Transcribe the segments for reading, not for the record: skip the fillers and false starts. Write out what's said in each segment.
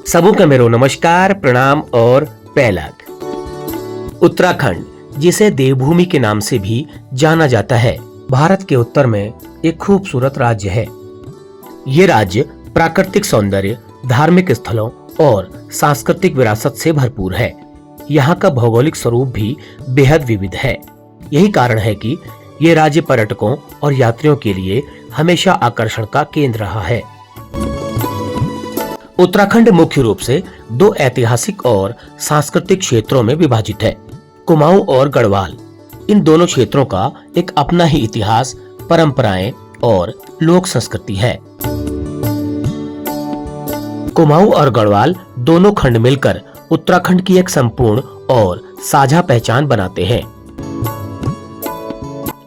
सबों का मेरो नमस्कार, प्रणाम और पैलक। उत्तराखंड, जिसे देवभूमि के नाम से भी जाना जाता है, भारत के उत्तर में एक खूबसूरत राज्य है। ये राज्य प्राकृतिक सौंदर्य, धार्मिक स्थलों और सांस्कृतिक विरासत से भरपूर है। यहाँ का भौगोलिक स्वरूप भी बेहद विविध है। यही कारण है कि ये राज्य पर्यटकों और यात्रियों के लिए हमेशा आकर्षण का केंद्र रहा है। उत्तराखंड मुख्य रूप से दो ऐतिहासिक और सांस्कृतिक क्षेत्रों में विभाजित है, कुमाऊं और गढ़वाल। इन दोनों क्षेत्रों का एक अपना ही इतिहास, परंपराएं और लोक संस्कृति है। कुमाऊं और गढ़वाल दोनों खंड मिलकर उत्तराखंड की एक संपूर्ण और साझा पहचान बनाते हैं।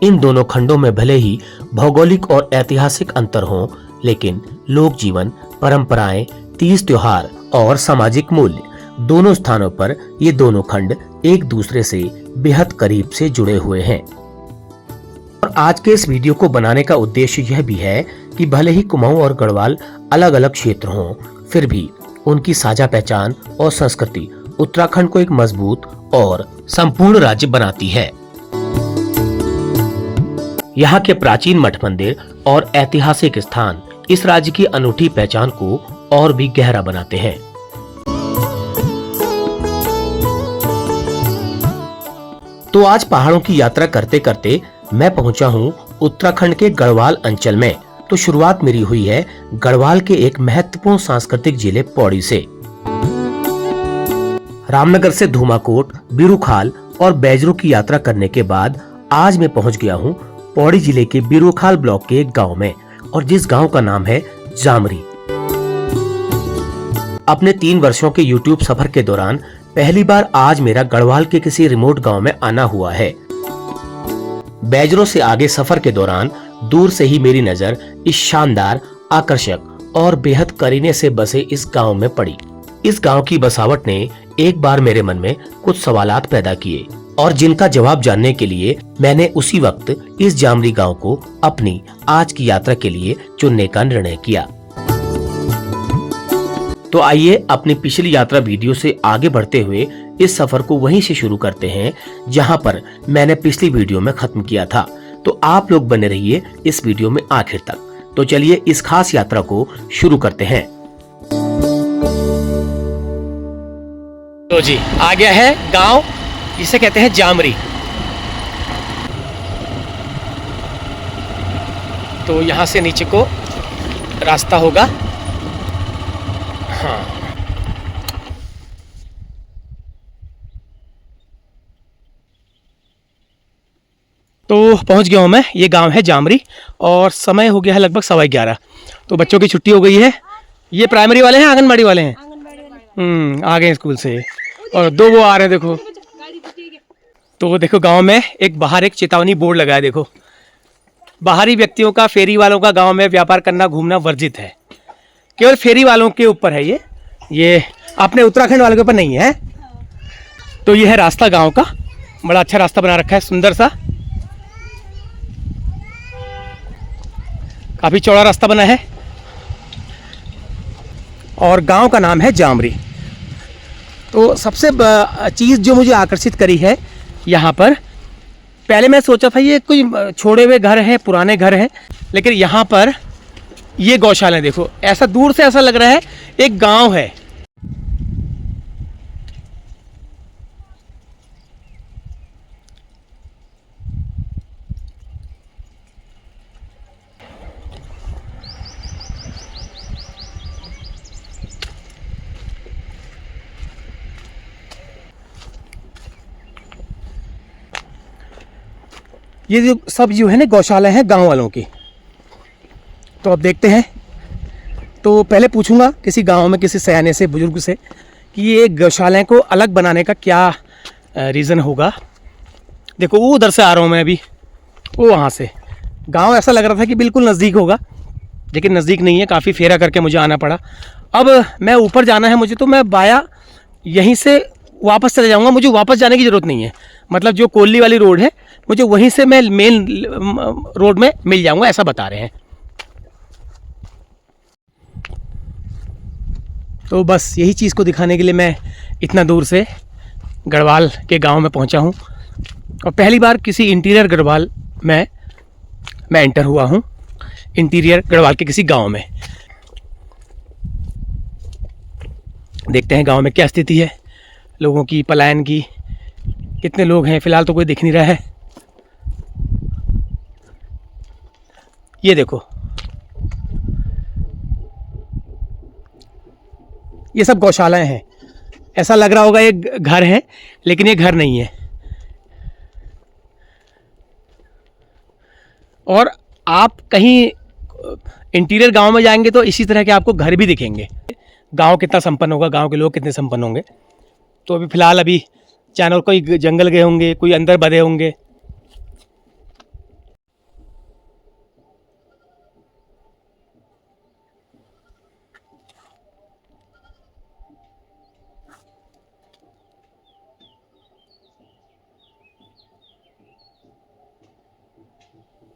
इन दोनों खंडों में भले ही भौगोलिक और ऐतिहासिक अंतर हों, लेकिन लोक जीवन, परंपराएं, तीज त्योहार और सामाजिक मूल्य, दोनों स्थानों पर ये दोनों खंड एक दूसरे से बेहद करीब से जुड़े हुए हैं। और आज के इस वीडियो को बनाने का उद्देश्य यह भी है कि भले ही कुमाऊं और गढ़वाल अलग अलग क्षेत्र हों, फिर भी उनकी साझा पहचान और संस्कृति उत्तराखंड को एक मजबूत और संपूर्ण राज्य बनाती है। यहाँ के प्राचीन मठ मंदिर और ऐतिहासिक स्थान इस राज्य की अनूठी पहचान को और भी गहरा बनाते हैं। तो आज पहाड़ों की यात्रा करते करते मैं पहुंचा हूं उत्तराखंड के गढ़वाल अंचल में। तो शुरुआत मेरी हुई है गढ़वाल के एक महत्वपूर्ण सांस्कृतिक जिले पौड़ी से। रामनगर से धूमाकोट, बीरूखाल और बैजरू की यात्रा करने के बाद आज मैं पहुंच गया हूं पौड़ी जिले के बीरूखाल ब्लॉक के एक गांव में, और जिस गांव का नाम है जामरी। अपने 3 वर्षों के YouTube सफर के दौरान पहली बार आज मेरा गढ़वाल के किसी रिमोट गांव में आना हुआ है। बैजरों से आगे सफर के दौरान दूर से ही मेरी नजर इस शानदार, आकर्षक और बेहद करीने से बसे इस गांव में पड़ी। इस गांव की बसावट ने एक बार मेरे मन में कुछ सवालात पैदा किए, और जिनका जवाब जानने के लिए मैंने उसी वक्त इस जामरी गांव को अपनी आज की यात्रा के लिए चुनने का निर्णय किया। तो आइए अपनी पिछली यात्रा वीडियो से आगे बढ़ते हुए इस सफर को वहीं से शुरू करते हैं जहां पर मैंने पिछली वीडियो में खत्म किया था। तो आप लोग बने रहिए इस वीडियो में आखिर तक। तो चलिए इस खास यात्रा को शुरू करते हैं। तो जी आ गया है गांव, इसे कहते हैं जामरी। तो यहां से नीचे को रास्ता होगा। हाँ, तो पहुंच गया हूं मैं। ये गांव है जामरी और समय हो गया है लगभग 11:15। तो बच्चों की छुट्टी हो गई है। ये प्राइमरी वाले हैं, आंगनबाड़ी वाले हैं? आ गए स्कूल से, और 2 वो आ रहे हैं। देखो, तो देखो गांव में बाहर एक चेतावनी बोर्ड लगा है। देखो, बाहरी व्यक्तियों का, फेरी वालों का गांव में व्यापार करना, घूमना वर्जित है। केवल फेरी वालों के ऊपर है ये अपने उत्तराखंड वालों के ऊपर नहीं है। तो ये है रास्ता गांव का। बड़ा अच्छा रास्ता बना रखा है, सुंदर सा, काफी चौड़ा रास्ता बना है। और गांव का नाम है जामरी। तो सबसे चीज़ जो मुझे आकर्षित करी है यहाँ पर, पहले मैं सोचा था ये कोई छोड़े हुए घर हैं, पुराने घर हैं, लेकिन यहाँ पर ये गौशाला, देखो, ऐसा दूर से ऐसा लग रहा है एक गांव है। ये जो सब जो है ना गौशाला है गांव वालों की। तो अब देखते हैं। तो पहले पूछूंगा किसी गांव में किसी सयाने से, बुजुर्ग से, कि ये गौशालाएं को अलग बनाने का क्या रीज़न होगा। देखो, वो उधर से आ रहा हूँ मैं अभी, वो वहाँ से। गांव ऐसा लग रहा था कि बिल्कुल नज़दीक होगा, लेकिन नज़दीक नहीं है, काफ़ी फेरा करके मुझे आना पड़ा। अब मैं ऊपर जाना है मुझे, तो मैं बाया यहीं से वापस चले जाऊँगा। मुझे वापस जाने की ज़रूरत नहीं है, मतलब जो कोल्ली वाली रोड है, मुझे वहीं से मैं मेन रोड में मिल जाऊँगा, ऐसा बता रहे हैं। तो बस यही चीज़ को दिखाने के लिए मैं इतना दूर से गढ़वाल के गांव में पहुंचा हूं, और पहली बार किसी इंटीरियर गढ़वाल में मैं एंटर हुआ हूं, इंटीरियर गढ़वाल के किसी गांव में। देखते हैं गांव में क्या स्थिति है लोगों की, पलायन की, कितने लोग हैं। फिलहाल तो कोई दिख नहीं रहा है। ये देखो, ये सब गौशालाएं हैं। ऐसा लग रहा होगा ये घर है, लेकिन ये घर नहीं है। और आप कहीं इंटीरियर गांव में जाएंगे तो इसी तरह के आपको घर भी दिखेंगे। गांव कितना संपन्न होगा, गांव के लोग कितने संपन्न होंगे। तो अभी फ़िलहाल अभी जानवर कोई जंगल गए होंगे, कोई अंदर बधे होंगे।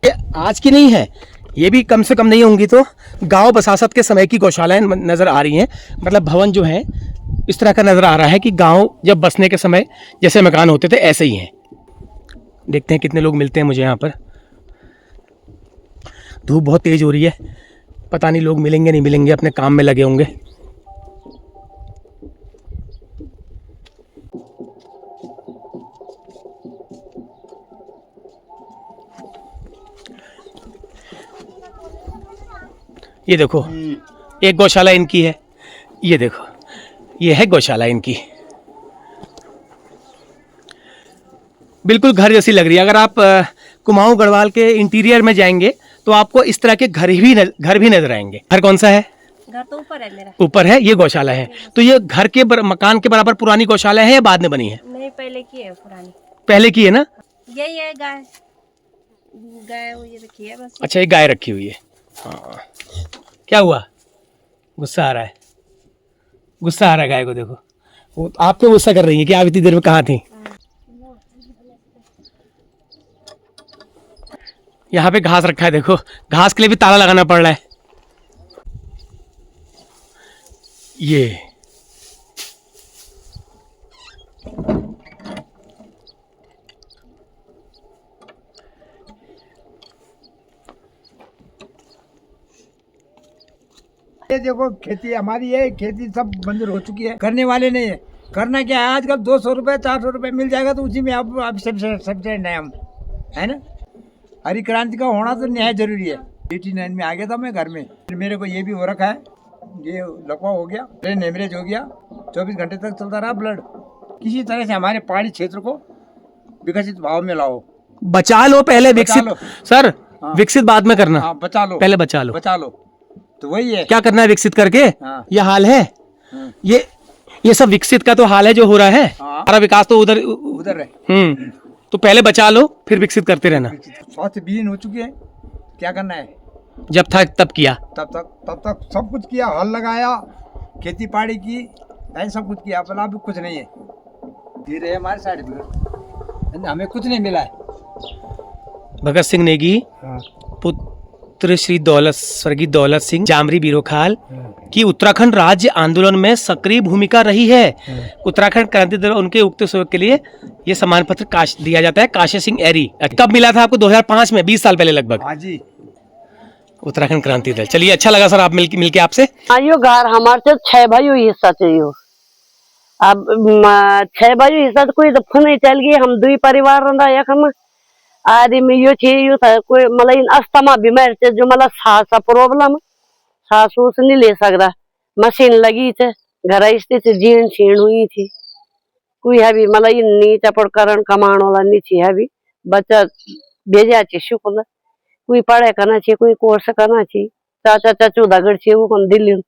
ये आज की नहीं है, ये भी कम से कम नहीं होंगी तो गांव बसासत के समय की गौशालाएं नज़र आ रही हैं। मतलब भवन जो है इस तरह का नज़र आ रहा है कि गांव जब बसने के समय जैसे मकान होते थे ऐसे ही हैं। देखते हैं कितने लोग मिलते हैं मुझे यहाँ पर। धूप बहुत तेज़ हो रही है, पता नहीं लोग मिलेंगे नहीं मिलेंगे, अपने काम में लगे होंगे। ये देखो, एक गौशाला इनकी है। ये देखो, ये है गौशाला इनकी, बिल्कुल घर जैसी लग रही है। अगर आप कुमाऊं गढ़वाल के इंटीरियर में जाएंगे तो आपको इस तरह के घर भी नजर आएंगे। घर कौन सा है? घर तो ऊपर है मेरा। ऊपर है, ये गौशाला है। तो ये घर के मकान के बराबर पुरानी गौशाला है या बाद में बनी है? नहीं, पहले की है, पुरानी पहले की है ना। यही है, गाय गाय ये रखी है बस। अच्छा, ये गाय रखी हुई है। हाँ, क्या हुआ? गुस्सा आ रहा है, गुस्सा आ रहा है गाय को। देखो वो आप क्यों गुस्सा कर रही है कि आप इतनी देर में कहाँ थी? यहाँ पे घास रखा है, देखो घास के लिए भी ताला लगाना पड़ रहा है। ये देखो, खेती हमारी है, खेती सब बंजर हो चुकी है, करने वाले नहीं है। करना क्या है, आजकल 200 रुपये 400 रुपये मिल जाएगा तो उसी में आप सब्सिडेंट है हम, है ना। हरी क्रांति का होना तो निहायत जरूरी है। 89 में आ गया था मैं घर में, फिर मेरे को ये भी हो रखा है, ये लकवा हो गया, ब्रेन हेमरेज हो गया, 24 घंटे तक चलता रहा ब्लड। किसी तरह से हमारे पहाड़ी क्षेत्र को विकसित भाव में लाओ, बचा लो पहले, विकसित लो। सर हाँ। विकसित बाद में करना। हाँ, बचा लो, पहले बचा लो, बचा लो। तो वही है, क्या करना है विकसित करके। हाँ। ये हाल है, ये सब विकसित का तो हाल है जो हो रहा है। हाँ। हमारा विकास तो उधर उधर है। तो पहले बचा लो, फिर विकसित करते रहना। स्वास्थ्य विहीन हो चुके हैं, क्या करना है। जब था तब किया, तब तक सब कुछ किया, हल लगाया, खेती बाड़ी की, ऐसा सब कुछ किया, पर अभी कुछ नहीं है। धीरे हमारे साइड में हमें कुछ नहीं मिला है। भगत सिंह नेगी पुत्र श्री स्वर्गीय दौलत सिंह जामरी बिरोखाल की उत्तराखंड राज्य आंदोलन में सक्रिय भूमिका रही है। उत्तराखंड क्रांति दल उनके उक्त सहयोग के लिए ये सम्मान पत्र दिया जाता है। काशी सिंह एरी कब मिला था आपको? 2005 में, 20 साल पहले लगभग। हाँ जी, उत्तराखंड क्रांति दल। चलिए, अच्छा लगा सर आप मिलके आपसे। यो घर हमारे से 6 भाइयों हिस्सा चाहिए। अब 6 भाइयों हिस्सा तो कोई दफा नहीं चल गई। हम 2 परिवार रहा एक हम आदमी यो थी, यो था कोई मतलब अस्थमा बीमार थे, जो मतलब सांस प्रॉब्लम, सांस उस नहीं ले सकता, मशीन लगी थे, घर स्थित जीर्ण छीण हुई थी। कोई अभी मतलब नी चपड़करण कमान वाला नहीं थी। अभी बच्चा भेजा ची शुक्ल, कोई पढ़ाई करना चाहिए, कोई कोर्स करना चाहिए। चाचा चाचू दगड़ चाहिए वो कौन दिल्ली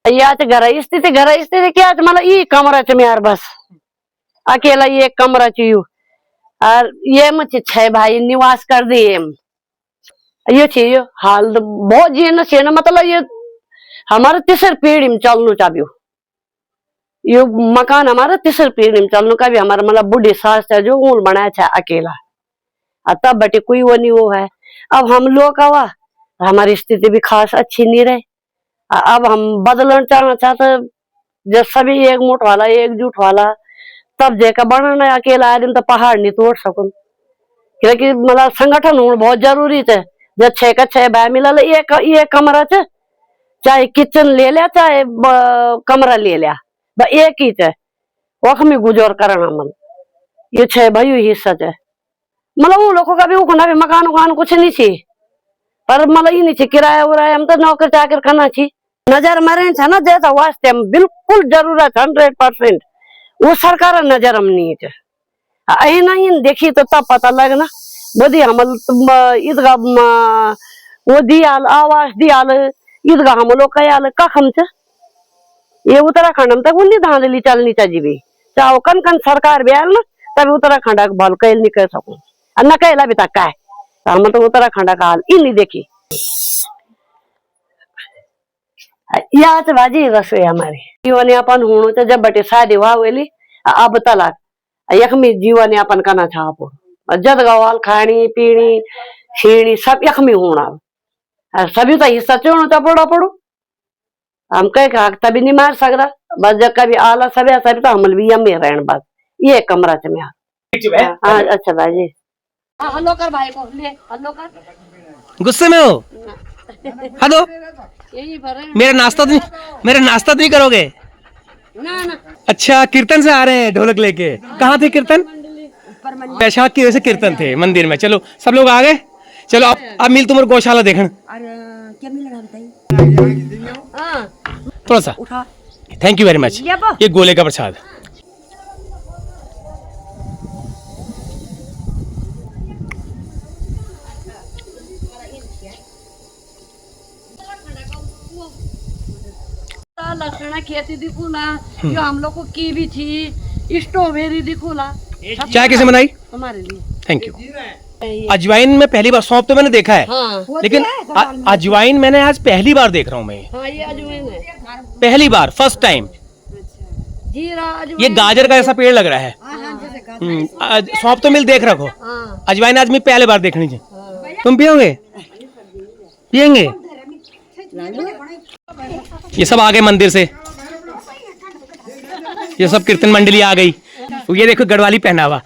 या घर स्थिति क्या मतलब ये कमरा च यार, बस अकेला ये कमरा चाहिए। और ये मुझे 6 भाई निवास कर दिए। ये चाहिए हाल बहुत जीर्ण छीण, मतलब ये हमारे 3 पीढ़ी में चलना चाहिए। ये मकान हमारा 3 पीढ़ी में चलने का भी हमारा मतलब बुढ़ी सास है जो ऊल बनाया था अकेला, तब बटे कोई वो नहीं वो है। अब हम लोग का हमारी स्थिति भी खास अच्छी नहीं रहे। अब हम बदलना चाहते, जब सभी एक मुठ वाला एकजुट वाला तब जेका बनना अकेला आदमी तो पहाड़ नहीं तोड़ सकूं क्योंकि मतलब संगठन होना बहुत जरूरी है। जब 6 का 6 भाई मिला एक कमरा च चाहे किचन ले लिया चाहे कमरा ले लिया एक ही च वख में गुजर करना मन ये 6 भाई हिस्सा च मतलब वो लोगों का भी उखना भी मकान उकान कुछ नहीं छी पर मतलब ये नहीं छी किराया उराया हम तो नौकर चाकर करना छी नजर मरे छ ना जैसा वास्ते हम बिल्कुल जरूरत 100% वो सरकार नजर हम नहीं है अही नहीं देखी तो तब पता लगना बदी हम ईदगा वो दियाल आवास दियाल ईदगा हम लोग कयाल कखम छ ये उत्तराखंड में तक उन्नी धांधली चलनी चाहिए चाहो कन कन सरकार भी आयल ना तभी उत्तराखंड भल कैल नहीं कर सकूं न कहला भी तक का है हम तो उत्तराखंड का हाल इन नहीं देखी याद बाजी रसोई हमारी जीवन यापन होनो तो जब बटे शादी हुआ वेली अब तलाक यख में जीवन यापन करना चाहो जद गवाल खानी पीनी छीनी सब यख में होना सभी तो हिस्सा चोनो तो पड़ो पड़ो हम कह तभी नहीं मार सकता बस जब कभी आला सभी सभी तो हमल भी यम रहन बस ये कमरा च में हाँ अच्छा भाई हलो कर भाई को ले हलो कर गुस्से में हो हलो यही भरे मेरा नाश्ता तो नहीं करोगे ना ना अच्छा कीर्तन से आ रहे हैं ढोलक लेके कहाँ थे कीर्तन वैशाख की वजह से कीर्तन थे मंदिर में चलो सब लोग आ गए चलो अब मिल तुम्हारे गौशाला देखन क्या मिलेगा बताइए थोड़ा सा थैंक यू वेरी मच ये गोले का प्रसाद लक्षणा खेती दिखूला जो हम लोग को कीवी थी स्ट्रॉबेरी दिखूला चाय कैसे बनाई हमारे लिए थैंक यू अजवाइन में पहली बार सौंफ तो मैंने देखा है हाँ। लेकिन अजवाइन मैंने आज पहली बार देख रहा हूँ मैं हाँ ये अजवाइन है पहली बार फर्स्ट टाइम जीरा ये गाजर का ऐसा पेड़ लग रहा है सौंफ तो मिल देख रखो हाँ। अजवाइन आज मैं पहले बार देखनी चाहिए तुम पियोगे पियेंगे ये सब आ गए मंदिर से ये सब कीर्तन मंडली आ गई ये देखो गढ़वाली पहनावा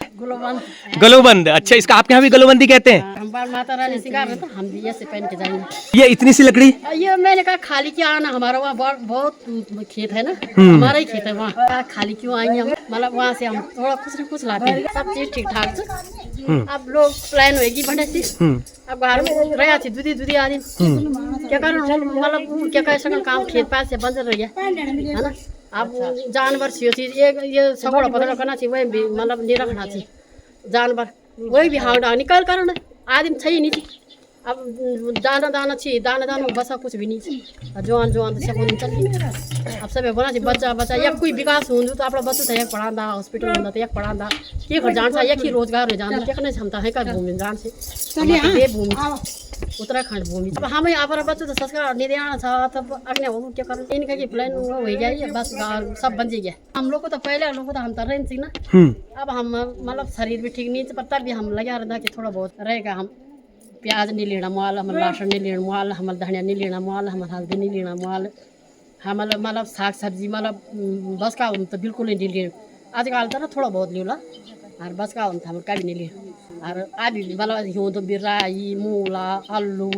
गलोबंद अच्छा इसका आपके यहाँ भी गलोबंदी कहते हैं हम बाल माता रानी सिंगार रहे तो हम भी ऐसे पहन के जाएंगे ये इतनी सी लकड़ी ये मैंने कहा खाली क्या आना हमारा वहाँ बहुत खेत है ना हमारा ही खेत है वहाँ खाली क्यों आएंगे हम मतलब वहाँ से हम थोड़ा कुछ न कुछ लाते हैं सब चीज ठीक ठाक से अब लोग प्लान होगी बने थी अब घर में रहा थी दूधी आदमी क्या कर मतलब क्या कर सकल काम खेत पास से बंद रह गया है ना अब जानवर सी चीज ये सगोड़ा पकड़ करना चाहिए वही भी मतलब नहीं रखना चाहिए जानवर वही भी हाँ निकाल कर आदमी सही नहीं थी अब दाना चाहिए दाना बसा कुछ भी नहीं थी जवान तो सब चल अब सब बना बच्चा एक कोई विकास हो तो अपना बच्चा एक पढ़ा हॉस्पिटल होता तो एक पढ़ा के घर जान एक ही रोजगार हो जान क्या क्षमता है भूमि जान से भूमि उत्तराखंड भूमि अब हमें अपना बच्चा तो संस्कार नहीं देना था तब अगले हो क्या कर इनका की प्लान हो गया बस सब बन गया हम लोग को तो पहले लोग तो हम तो रहे थी ना अब हम मतलब शरीर भी ठीक नहीं पर तब भी हम लगा रहा कि थोड़ा बहुत रहेगा हम प्याज नहीं लेना माल हमारे लहसुन नहीं लेना माल हमारे धनिया नहीं लेना माल हमारे हल्दी नहीं लेना माल हमारे मतलब साग सब्जी मतलब बस का तो बिल्कुल नहीं लेना आजकल तो ना थोड़ा बहुत लियोला और बस का हमारे का भी नहीं लिया और अभी मतलब यूँ तो बिराई मूला आलू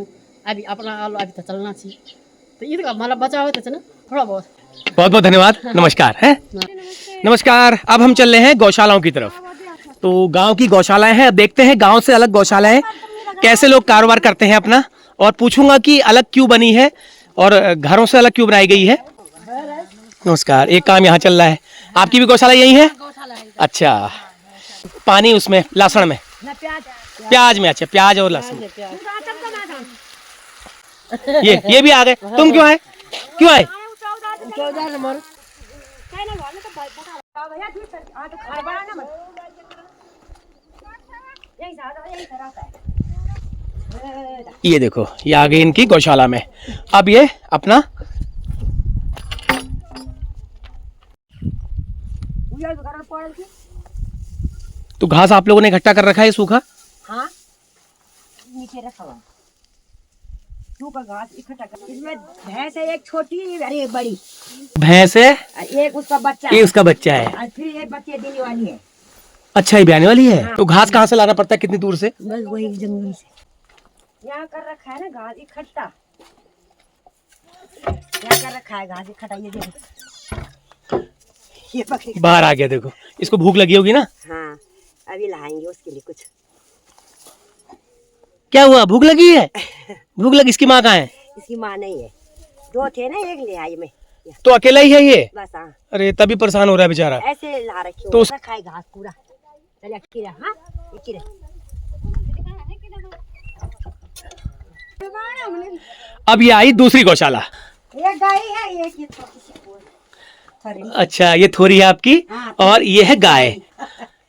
अभी अपना आलू अभी तो चलना चाहिए तो ये तो मतलब बचा हुआ था ना थोड़ा बहुत धन्यवाद नमस्कार है नमस्कार अब हम चल रहे हैं गौशालाओं की तरफ तो गांव की गौशालाएं हैं देखते हैं गांव से अलग गौशालाएं कैसे लोग कारोबार करते हैं अपना और पूछूंगा कि अलग क्यों बनी है और घरों से अलग क्यों बनाई गई है। नमस्कार एक काम यहाँ चल रहा है आपकी भी गौशाला यही है अच्छा पानी उसमें लहसुन में प्याज में अच्छा प्याज और लहसुन ये भी आ गए तुम क्यों आए ये देखो ये आ गई इनकी गौशाला में अब ये अपना तो घास आप लोगों ने इकट्ठा कर रखा है सूखा हाँ नीचे रखा हुआ सूखा घास इकट्ठा कर। इसमें भैंस है एक छोटी और एक बड़ी, भैंस है, और एक उसका बच्चा ये है, उसका बच्चा है। और फिर ये बच्चे देने वाली है। अच्छा, ये भी आने वाली है। तो घास कहाँ से लाना पड़ता है, कितनी दूर से? बस वही जंगल से यहाँ कर रखा है ना घास इकट्ठा, यहाँ कर रखा है घास इकट्ठा। ये देखो ये बकरी बाहर आ गया, देखो इसको भूख लगी होगी ना। हाँ अभी लाएंगे उसके लिए कुछ। क्या हुआ, भूख लगी है? भूख लगी। इसकी माँ कहाँ है? इसकी माँ नहीं है, दो थे ना, एक ले आई मैं, तो अकेला ही है ये? बस हाँ अरे तभी परेशान हो रहा है बेचारा। ऐसे ला रखी तो तो खाए घास पूरा। चलिए कीड़ा, हाँ ये कीड़े। अब ये आई दूसरी गौशाला। एक गाय है, एक ये छोटी सी थोड़ी। अच्छा, ये थोड़ी है आपकी, हाँ, और ये है गाय।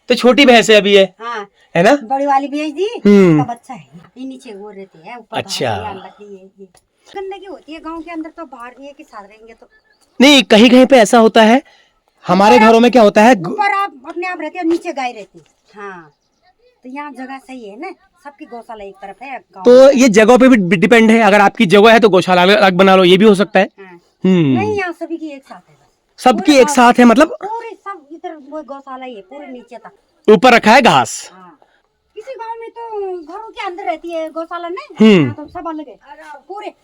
तो छोटी भैंस है अभी हाँ है ना? बड़ी वाली बेच दी, हम्म। उसका बच्चा है ये नीचे वो रहते हैं ऊपर। अच्छा। ये गंदगी होती है गांव के अंदर, तो बाहर ये के साथ रहेंगे तो नहीं, कहीं कहीं पे ऐसा होता है। हमारे घरों में क्या होता है, ऊपर आप अपने आप रहते हो, नीचे गाय रहती है। हाँ तो यहाँ जगह सही है ना, सबकी गौशाला एक तरफ है गाँव। तो ये जगह पे भी डिपेंड है। अगर आपकी जगह है तो गौशाला अलग बना लो, ये भी हो सकता है। हाँ। हम्म, नहीं यहाँ सभी की एक साथ है, बस सबकी एक साथ है, मतलब पूरे सब इधर वो गौशाला ही है पूरे नीचे तक। ऊपर रखा है घास। हाँ किसी गांव में तो घरों के अंदर रहती है गौशाला नहीं, हम्म। तो सब अलग है पूरे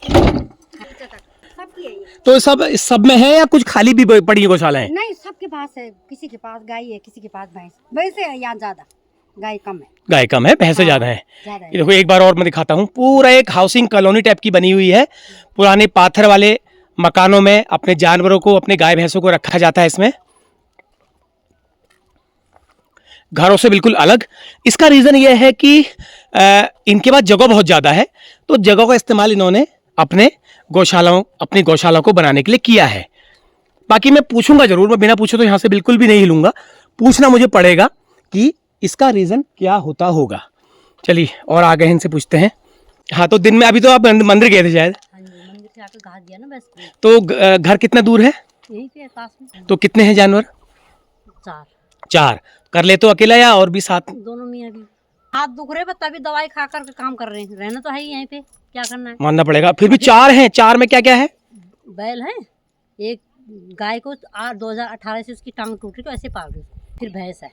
नीचे तक सबकी है ये। तो सब में है या कुछ खाली भी पड़ी है गौशालाएं? नहीं सबके पास है, किसी के पास गाय है, किसी के पास भैंस। वैसे है यहाँ ज्यादा, गाय कम है, गाय कम है, भैंसे ज्यादा है। ज्यादा है। ये देखो, एक बार और मैं दिखाता हूँ। पूरा एक हाउसिंग कॉलोनी टाइप की बनी हुई है। पुराने पाथर वाले मकानों में अपने जानवरों को, अपने गाय भैंसों को रखा जाता है इसमें, घरों से बिल्कुल अलग। इसका रीज़न ये है कि इनके पास जगह बहुत ज़्यादा है, तो जगह का इस्तेमाल इन्होंने अपनी गौशाला को बनाने के लिए किया है। बाकी मैं पूछूंगा ज़रूर, मैं बिना पूछे तो यहाँ से बिल्कुल भी नहीं हिलूंगा। पूछना मुझे पड़ेगा कि इसका रीज़न क्या होता होगा। चलिए और आगे इनसे पूछते हैं। हाँ, तो दिन में अभी तो आप मंदिर गए थे शायद, हाँ जी, मंदिर से आकर घास दिया ना बस। तो घर कितना दूर है? यहीं पे पास में। तो कितने हैं जानवर? 4 4। कर ले तो अकेला या और भी साथ? दोनों में अभी हाथ दुख रहे, तभी दवाई खा कर के काम कर रहे हैं। रहना तो है ही यहीं पे, क्या करना है। मानना पड़ेगा। फिर भी 4 हैं। 4 में क्या क्या है? बैल है, एक गाय को 2018 से उसकी टांग टूट रही, तो ऐसे पाल रही। फिर भैंस है।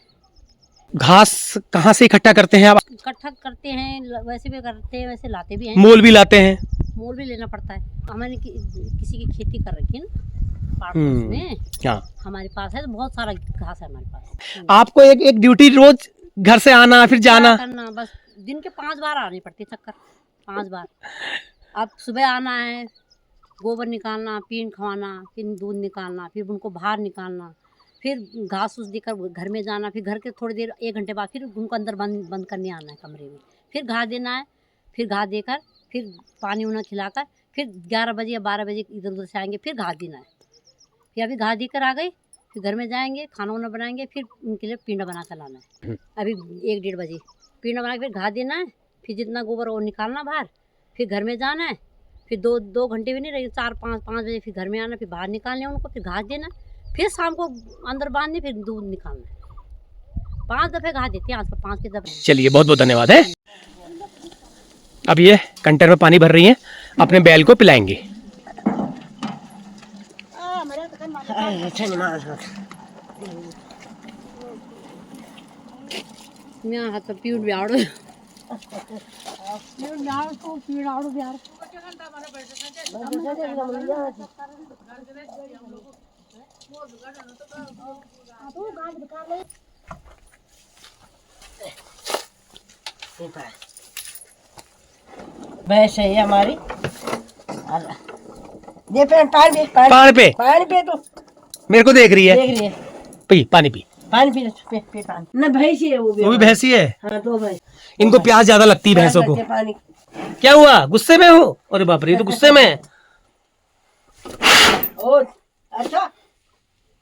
घास कहाँ से इकट्ठा करते हैं आप? इकट्ठा करते हैं, वैसे भी करते हैं, वैसे लाते भी हैं। मोल भी लाते हैं? मोल भी लेना पड़ता है। हमने किसी की खेती कर रखी है ना पार्टनर्स में, हाँ। हमारे पास है तो बहुत सारा घास है हमारे पास। आपको एक ड्यूटी रोज घर से आना फिर जाना? करना बस, दिन के 5 बार आनी पड़ती है चक्कर, 5 बार। अब सुबह आना है, गोबर निकालना, पीन खवाना, फिर दूध निकालना, फिर उनको बाहर निकालना, फिर घास उस देकर घर में जाना, फिर घर के थोड़ी देर 1 घंटे बाद फिर उनको अंदर बंद करने आना है कमरे में, फिर घास देना है, फिर घास देकर फिर पानी उन्हें खिलाकर फिर 11 बजे या 12 बजे इधर उधर से आएंगे, फिर घास देना है। फिर अभी घास देकर आ गई, फिर घर में जाएंगे, खाना वाना बनाएंगे, फिर उनके लिए पिंडा बना कर लाना है। अभी 1-1:30 बजे पिंडा बना के फिर घास देना है, फिर जितना गोबर वो निकालना बाहर, फिर घर में जाना है, फिर 2 घंटे भी नहीं रहेगी, 4-5 बजे फिर घर में आना, फिर बाहर निकालने उनको, फिर घास देना, फिर शाम को अंदर बांधने, फिर दूध निकालना है। 5 दफ़े घास देते हैं आज का, 5 के दफ़े। चलिए, बहुत बहुत धन्यवाद है। अब ये कंटेनर में पानी भर रही हैं, अपने बैल को पिलाएंगे। मैं हाथ पीड़ बिहाड़ो भैंस है हमारी। दे पानी पे तो मेरे को देख रही है। देख रही है, पी पानी, पी। पानी पी पानी ना, भैंस है वो वो भी भैंसी है। हाँ 2 भैंस। इनको प्यास ज्यादा लगती है भैंसों को। पानी क्या हुआ, गुस्से में हो? अरे बाप रे, ये तो गुस्से में है। और अच्छा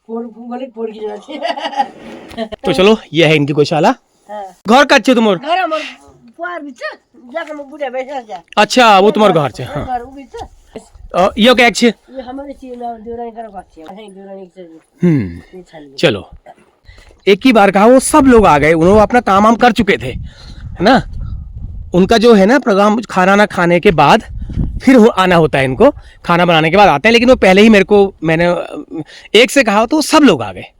फोड़ की जरूरत तो चलो, ये है इनकी गौशाला। है। घर का अच्छे तुम्हार? घर हमर पुआर बिच जाकर हम बुढ़े बैठा जा। अच्छा, वो तुम्हार घर है। हाँ। घर उ बिच यो क्या अच्छे? ये हमारे चीज ना देवरानी कर बात है, नहीं देवरानी से ये छल। चलो, एक ही बार कहा, वो सब लोग आ गए, उन्होंने अपना काम कर चुके थे, है ना। उनका जो है ना प्रोग्राम, खाना ना खाने के बाद फिर आना होता है इनको, खाना बनाने के बाद आते हैं। लेकिन वो पहले ही मैंने एक से कहा तो सब लोग आ गए।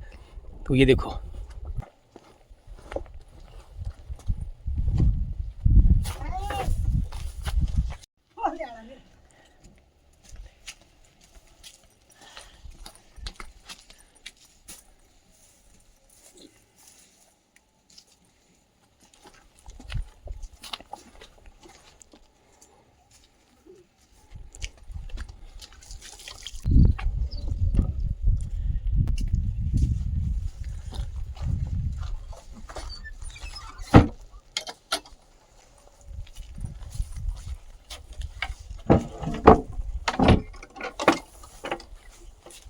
तो ये देखो,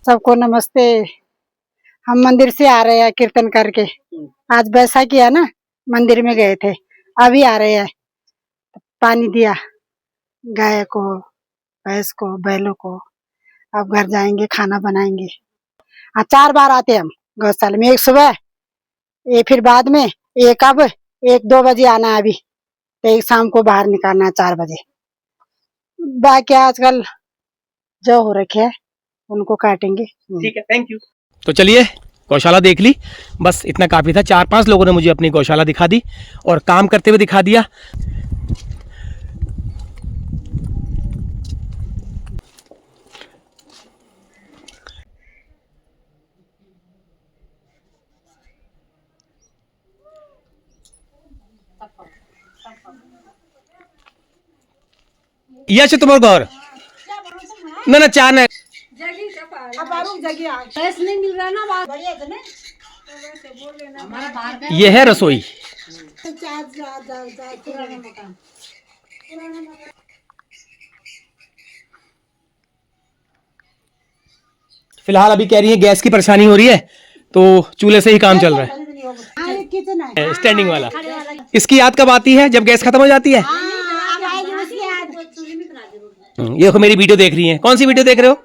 सबको नमस्ते। हम मंदिर से आ रहे हैं कीर्तन करके। आज बैसाखी है ना, मंदिर में गए थे, अभी आ रहे हैं। पानी दिया गाय को, भैंस को, बैलों को। अब घर जाएंगे, खाना बनाएंगे। 4 बार आते हैं हम गौशाला में, एक सुबह, एक फिर बाद में, एक अब, एक 2 बजे आना है अभी, तो एक शाम को बाहर निकालना है 4 बजे। बाकी आजकल जो हो रखे है उनको काटेंगे। ठीक है, थैंक यू। तो चलिए, गौशाला देख ली, बस इतना काफ़ी था। 4-5 लोगों ने मुझे अपनी गौशाला दिखा दी और काम करते हुए दिखा दिया। ये আছে তোমার ঘর? না না, চা না। गैस नहीं मिल रहा ना, ये है रसोई। फिलहाल अभी कह रही है गैस की परेशानी हो रही है, तो चूल्हे से ही काम चल रहा है। स्टैंडिंग वाला। इसकी याद कब आती है? जब गैस खत्म हो जाती है। ये देखो, मेरी वीडियो देख रही है। कौन सी वीडियो देख रहे हो?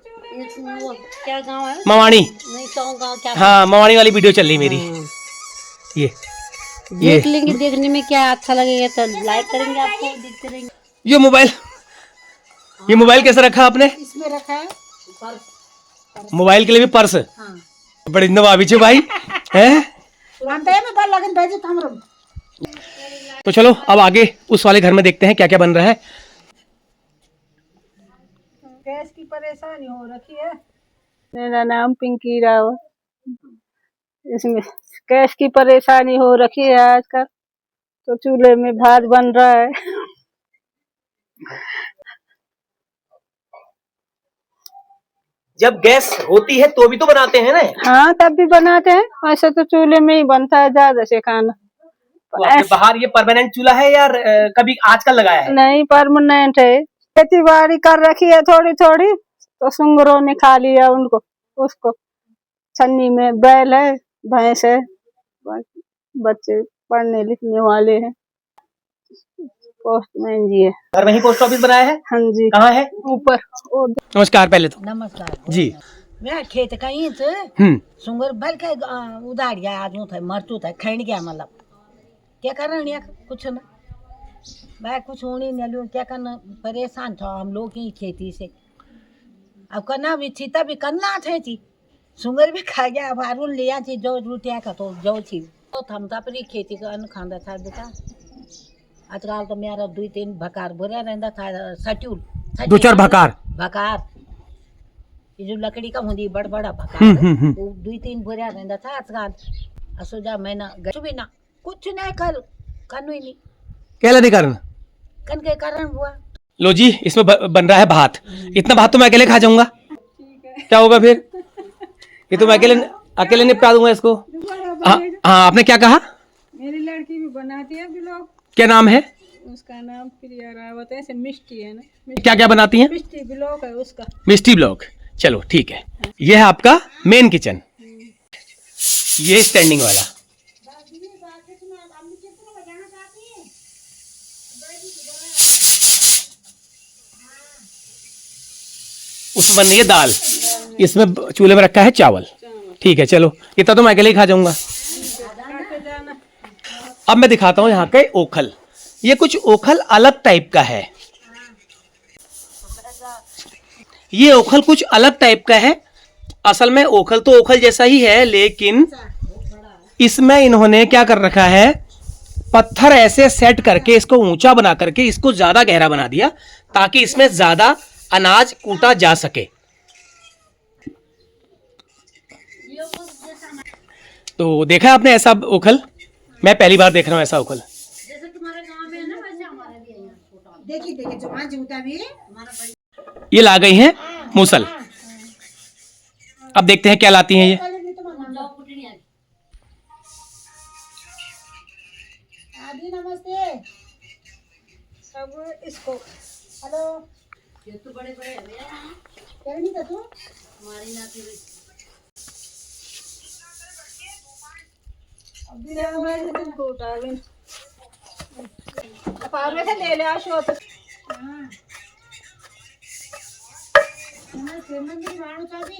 क्या गाँव है? मवानी। नहीं, तो गाँव क्या? हाँ, मवानी वाली वीडियो चल रही मेरी। ये देख लेंगे, देखने में क्या अच्छा लगेगा तो लाइक करेंगे, आपको देखते रहेंगे। ये मोबाइल कैसे रखा आपने? इसमें रखा है मोबाइल के लिए भी पर्स। बड़े नवाबी छे भाई हैं। तो चलो अब आगे उस वाले घर में देखते हैं क्या क्या बन रहा है। गैस की परेशानी हो रखी है। मेरा नाम पिंकी राव। इसमें गैस की परेशानी हो रखी है आजकल, तो चूल्हे में भात बन रहा है। जब गैस होती है तो भी तो बनाते हैं ना? हाँ, तब भी बनाते हैं। ऐसे तो चूल्हे में ही बनता है ज्यादा से खाना। तो आपके बाहर ये परमानेंट चूल्हा है या कभी आजकल लगाया है? नहीं, परमानेंट है। खेती बाड़ी कर रखी है थोड़ी थोड़ी, तो सुंगरों ने खा लिया उनको, उसको। छन्नी में बैल है, भैंस है, बच्चे पढ़ने लिखने वाले हैं। पोस्टमैन जी है। घर में ही पोस्ट ऑफिस बनाया है? हाँ जी। कहाँ है? ऊपर। नमस्कार। पहले तो नमस्कार जी। मैं खेत कहीं सुंगर बल के उदाड़िया आजू थे, मरचू थे, खैंड गया। मतलब क्या करना, कुछ ना, मैं कुछ होने नहीं लूँ। क्या करना, परेशान था हम लोग की खेती से। अब करना भी थी, तभी करना थे। सुंगर भी खा गया, अब आरून लिया थी जो रूटिया का, तो जो थी तो हम तो अपनी खेती का अन्न खांदा था बेटा। आजकल तो मेरा 2-3 भकार बुरा रहता था। सट्यूल 2-4 भकार ये जो लकड़ी का होती बड़ बड़ा भकार, वो 2-3 बुरा रहता था। आजकल असोजा मैना भी ना, कुछ नहीं करनो ही नहीं। क्या लगे कारण? कन के कारण हुआ। लो जी, इसमें बन रहा है भात। इतना भात तो मैं अकेले खा जाऊंगा। क्या होगा फिर? ये तो मैं अकेले निपटा दूंगा इसको। हाँ, आपने क्या कहा? मेरी लड़की भी बनाती है ब्लॉग। क्या नाम है उसका? नाम प्रिया रावत है। ऐसे मिष्टी है ना। क्या क्या बनाती हैं? मिष्टी ब्लॉग है उसका। मिष्टी ब्लॉग। चलो ठीक है। ये है आपका मेन किचन, ये स्टैंडिंग वाला। उसमें बन रही है दाल, इसमें चूल्हे में रखा है चावल। ठीक है, चलो इतना तो मैं अकेले ही खा जाऊंगा। अब मैं दिखाता हूँ यहाँ के ओखल। ये कुछ ओखल अलग टाइप का है। ये ओखल कुछ अलग टाइप का है। असल में ओखल तो ओखल जैसा ही है, लेकिन इसमें इन्होंने क्या कर रखा है, पत्थर ऐसे सेट करके इसको ऊंचा बना करके इसको ज्यादा गहरा बना दिया ताकि इसमें ज्यादा अनाज कूटा जा सके। तो देखा आपने ऐसा ओखल? मैं पहली बार देख रहा हूँ ऐसा ओखल। जैसे तुम्हारे गांव में है ना, वैसे हमारे भी है यहाँ छोटा। देखिए जो वहाँ जूता भी है हमारा। ये ला गई हैं मूसल। अब देखते हैं क्या लाती हैं ये। आदि नमस्ते। अब इसको हेलो। ये तो बड़े बड़े है भैया यहाँ। क्या नहीं कर तू? हमारे इलाके में पार में से ले ले आशो तो मंदिर वाणु चाबी।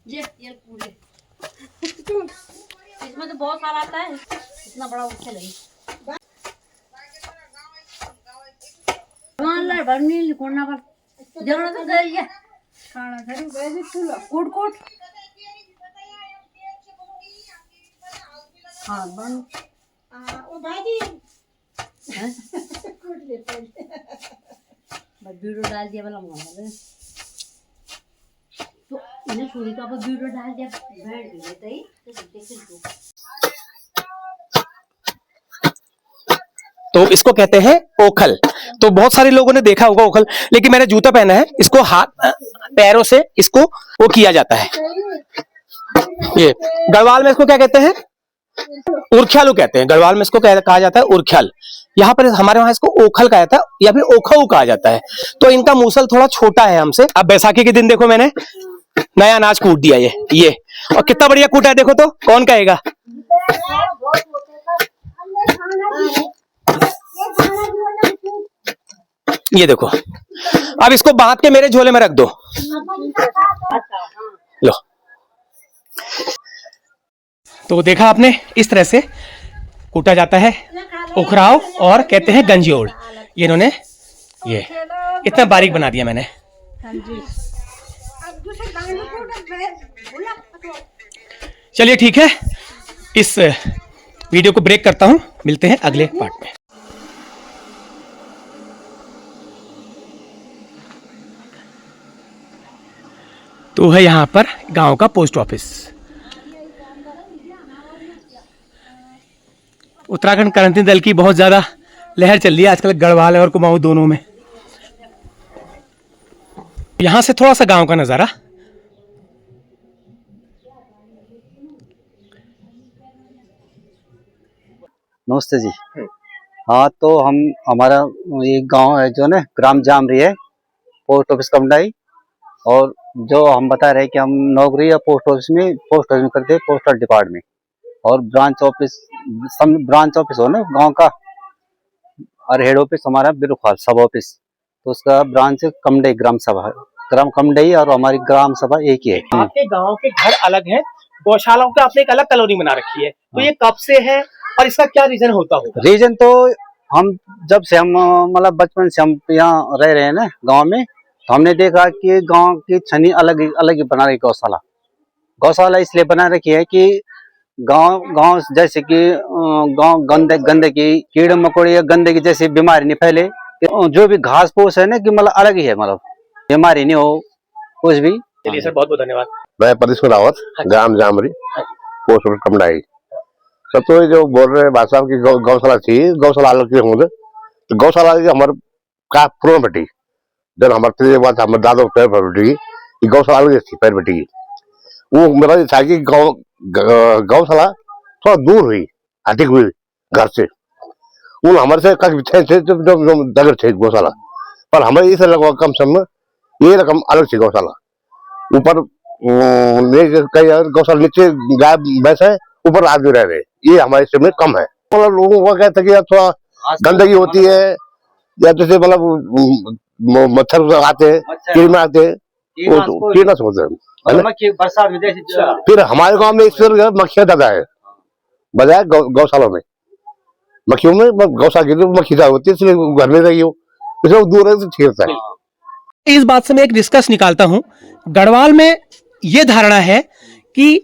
ये पूरे इसमें तो बहुत सारा आता है, इतना बड़ा उठे लगी बर्नी कोना पर जरूरत है खाना घर वैसे चूल्हा कूट कूट। हाँ बन ओ भाजी वीडियो डाल दिया वाला मोबाइल तो इन्हें छोड़ी तो अब वीडियो डाल दिया बैठ गई तो ही तो तो इसको कहते हैं ओखल। तो बहुत सारे लोगों ने देखा होगा ओखल, लेकिन मैंने जूता पहना है, इसको हाथ पैरों से इसको वो किया जाता है। ये गढ़वाल में इसको क्या कहते हैं? उरख्यालू कहते हैं। गढ़वाल में इसको कहा जाता है उरख्याल। यहाँ पर हमारे वहां इसको ओखल कहा जाता है या फिर ओखऊ कहा जाता है। तो इनका मूसल थोड़ा छोटा है हमसे। अब बैसाखी के दिन देखो मैंने नया अनाज कूट दिया ये और कितना बढ़िया कूटा है, देखो तो कौन कहेगा। ये देखो, अब इसको बांध के मेरे झोले में रख दो। लो, तो देखा आपने, इस तरह से कूटा जाता है उखराव और कहते हैं गंजियोड़। ये इन्होंने ये इतना बारीक बना दिया मैंने। चलिए ठीक है, इस वीडियो को ब्रेक करता हूं, मिलते हैं अगले पार्ट में। तो है यहाँ पर गांव का पोस्ट ऑफिस। उत्तराखंड क्रांति दल की बहुत ज्यादा लहर चल रही है आजकल गढ़वाल और कुमाऊं दोनों में। यहां से थोड़ा सा गांव का नजारा। नमस्ते जी। हाँ, तो हमारा ये गांव है जो ना ग्राम जामरी है, पोस्ट ऑफिस कमलाई। और जो हम बता रहे हैं कि हम नौकरी या पोस्ट ऑफिस में करते हैं, पोस्टल डिपार्टमेंट। और ब्रांच ऑफिस हो ना गांव का, और हेड ऑफिस हमारा बिरुखाल सब ऑफिस। तो उसका ब्रांच कमडई ग्राम सभा, ग्राम कमडई, और हमारी ग्राम सभा एक ही है। आपके गांव के घर अलग हैं, गौशालाओं के आपने एक अलग कॉलोनी बना रखी है, तो ये कब से है और इसका क्या रीजन होता होगा? रीजन तो हम जब से हम मतलब बचपन से हम यहाँ रह रहे हैं ना गांव में, तो हमने देखा कि गांव की छनी अलग ही बना रही गौशाला इसलिए बना रखी है कि गांव जैसे कि गांव गंदगी कीड़े मकोड़े या गंदगी जैसी बीमारी नहीं फैले। जो भी घास फूस है ना कि मतलब अलग ही है, मतलब बीमारी नहीं हो कुछ भी। चलिए सर, बहुत बहुत धन्यवाद। मैं परमेश्वर रावत, ग्राम जामरी, पोस्ट ऑफिस कमलाई। सब तो जो बोल रहे भाई साहब की गौशाला थी, गौशाला अलग थी होंगे, तो गौशाला हमारे का पुरान बेटी जब हमारे बाद हमारे दादा पैर बेटी की गौशाला अलग थी, पैर बेटी की। वो मेरा था कि गौशाला थोड़ा दूर हुई, अधिक हुई घर से। वो हमारे से थे दगर थे गौशाला, पर हमारे इसे लगभग कम समय ये रकम अलग थी गौशाला। ऊपर कई गौशाला नीचे गाय भैंस है, ऊपर आदमी रह रहे, ये हमारे से में कम है। मतलब लोगों का कहते कि थोड़ा गंदगी होती है या जैसे मतलब मच्छर आते हैं, कीड़े आते हैं, कीटनाशक होते हैं। मक्खी बरसात में जैसे फिर हमारे गांव में इस मक्खियाँ ज्यादा है बजाय गौशालों में। मक्खियों में गौशाला की मक्खी ज्यादा होती है, इसलिए घर में रही हो, इसलिए दूर है तो ठीक रहता है। इस बात से मैं एक डिस्कस निकालता हूं। गढ़वाल में यह धारणा है कि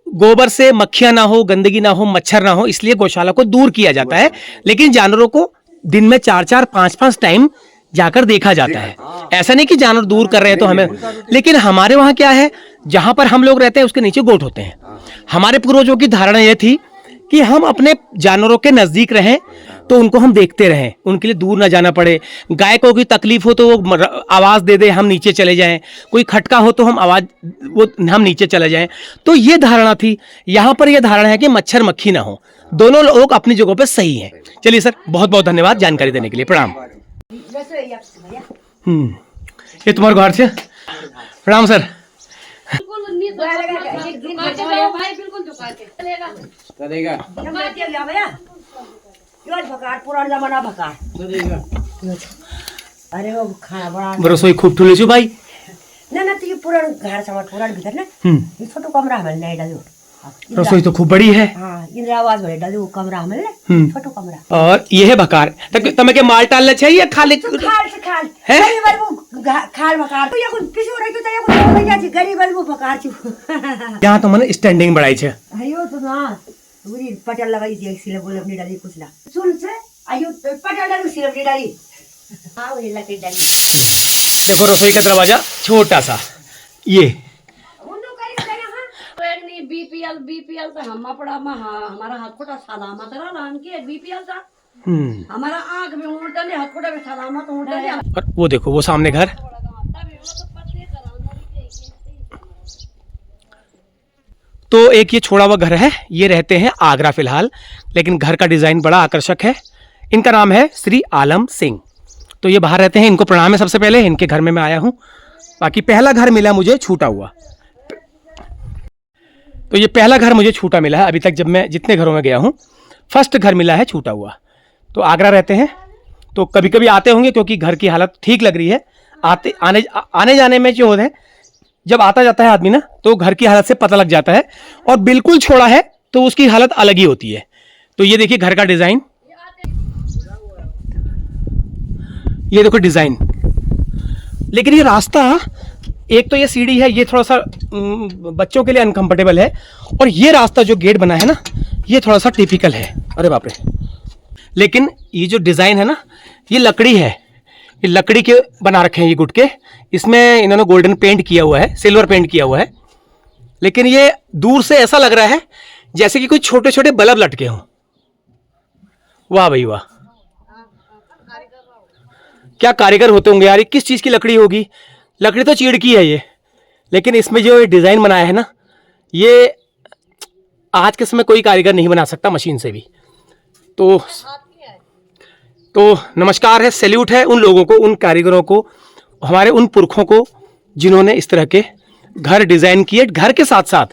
गोबर से मक्खियां ना हो, गंदगी ना हो, मच्छर ना हो, इसलिए गौशाला को दूर किया जाता है। लेकिन जानवरों को दिन में 4-4, 5-5 टाइम जाकर देखा जाता है। ऐसा नहीं कि जानवर दूर कर रहे हैं तो हमें, लेकिन हमारे वहां क्या है, जहां पर हम लोग रहते हैं उसके नीचे गोठ होते हैं। हमारे पूर्वजों की धारणा यह थी कि हम अपने जानवरों के नजदीक रहें तो उनको हम देखते रहें, उनके लिए दूर ना जाना पड़े। गाय को कोई तकलीफ हो तो वो आवाज़ दे दे, हम नीचे चले जाएं, कोई खटका हो तो हम नीचे चले जाएं। तो ये धारणा थी। यहाँ पर यह धारणा है कि मच्छर मक्खी ना हो। दोनों लोग अपनी जगहों पे सही हैं। चलिए सर, बहुत बहुत धन्यवाद जानकारी देने के लिए। प्रणाम। ये तुम्हारे घर से प्रणाम सर। पुराना जमाना भकार अरे वो खाना बना रसोई खूब ठुले छु भाई ना तो ये पुरान घर समाज पुरान भीतर ना ये छोटो कमरा हमें नहीं डालो। रसोई तो खूब बड़ी है। हाँ, इंदिरा आवास वाले डालो कमरा हमें छोटो कमरा। और ये है भकार तमे के माल टालना चाहिए खाली खाल से खाल है गरीब वो खाल भकार तो ये कुछ पिसो रही तो ये कुछ भैया जी गरीब वो भकार छु। यहाँ तो मैंने स्टैंडिंग बढ़ाई छे। अयो तो ना पूरी पटल लगाई थी सिले बोले अपनी डाली कुछ ना सुन से अयो पटल डाली सिले अपनी डाली। हाँ वही लकड़ी डाली। देखो रसोई का दरवाजा छोटा सा ये बीपीएल तो हम पड़ा हमारा हाथ खोटा सलामत रहा रान के बीपीएल था हमारा आंख में उल्टा ले हाथ खोटा में सलामत उल्टा ले। और वो देखो वो सामने घर। तो एक ये छोड़ा हुआ घर है, ये रहते हैं आगरा फिलहाल, लेकिन घर का डिजाइन बड़ा आकर्षक है। इनका नाम है श्री आलम सिंह। तो ये बाहर रहते हैं। इनको प्रणाम है सबसे पहले, इनके घर में मैं आया हूँ। बाकी पहला घर मिला मुझे छूटा हुआ। तो ये पहला घर मुझे छूटा मिला है अभी तक, जब मैं जितने घरों में गया हूँ फर्स्ट घर मिला है छूटा हुआ। तो आगरा रहते हैं, तो कभी कभी आते होंगे क्योंकि घर की हालत ठीक लग रही है। आने जाने में जो है, जब आता जाता है आदमी ना तो घर की हालत से पता लग जाता है। और बिल्कुल छोड़ा है तो उसकी हालत अलग ही होती है। तो ये देखिए घर का डिजाइन, ये देखो डिजाइन। लेकिन ये रास्ता, एक तो ये सीढ़ी है, ये थोड़ा सा बच्चों के लिए अनकंफर्टेबल है। और ये रास्ता जो गेट बना है ना, ये थोड़ा सा टिपिकल है। अरे बाप रे। लेकिन ये जो डिजाइन है ना, ये लकड़ी है, ये लकड़ी के बना रखे हैं ये गुटके। इसमें इन्होंने गोल्डन पेंट किया हुआ है, सिल्वर पेंट किया हुआ है। लेकिन ये दूर से ऐसा लग रहा है जैसे कि कुछ छोटे छोटे बल्ब लटके हों। वाह भाई वाह, क्या कारीगर होते होंगे यार। किस चीज़ की लकड़ी होगी? लकड़ी तो चीड़ की है ये, लेकिन इसमें जो डिज़ाइन बनाया है ना, ये आज के समय कोई कारीगर नहीं बना सकता मशीन से भी। तो नमस्कार है, सैल्यूट है उन लोगों को, उन कारीगरों को, हमारे उन पुरखों को जिन्होंने इस तरह के घर डिज़ाइन किए। घर के साथ साथ,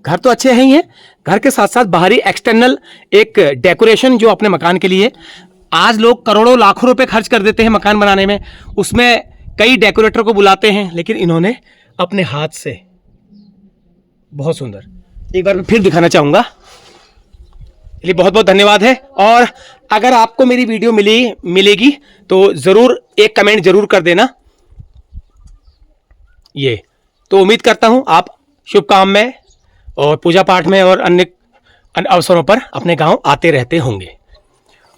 घर तो अच्छे हैं ही हैं, घर के साथ साथ बाहरी एक्सटर्नल एक डेकोरेशन जो अपने मकान के लिए आज लोग करोड़ों लाखों रुपए खर्च कर देते हैं मकान बनाने में, उसमें कई डेकोरेटर को बुलाते हैं, लेकिन इन्होंने अपने हाथ से बहुत सुंदर। एक बार मैं फिर दिखाना चाहूँगा। इसलिए बहुत बहुत धन्यवाद है। और अगर आपको मेरी वीडियो मिलेगी तो ज़रूर एक कमेंट ज़रूर कर देना। ये तो उम्मीद करता हूँ आप शुभ काम में और पूजा पाठ में और अन्य अवसरों पर अपने गांव आते रहते होंगे।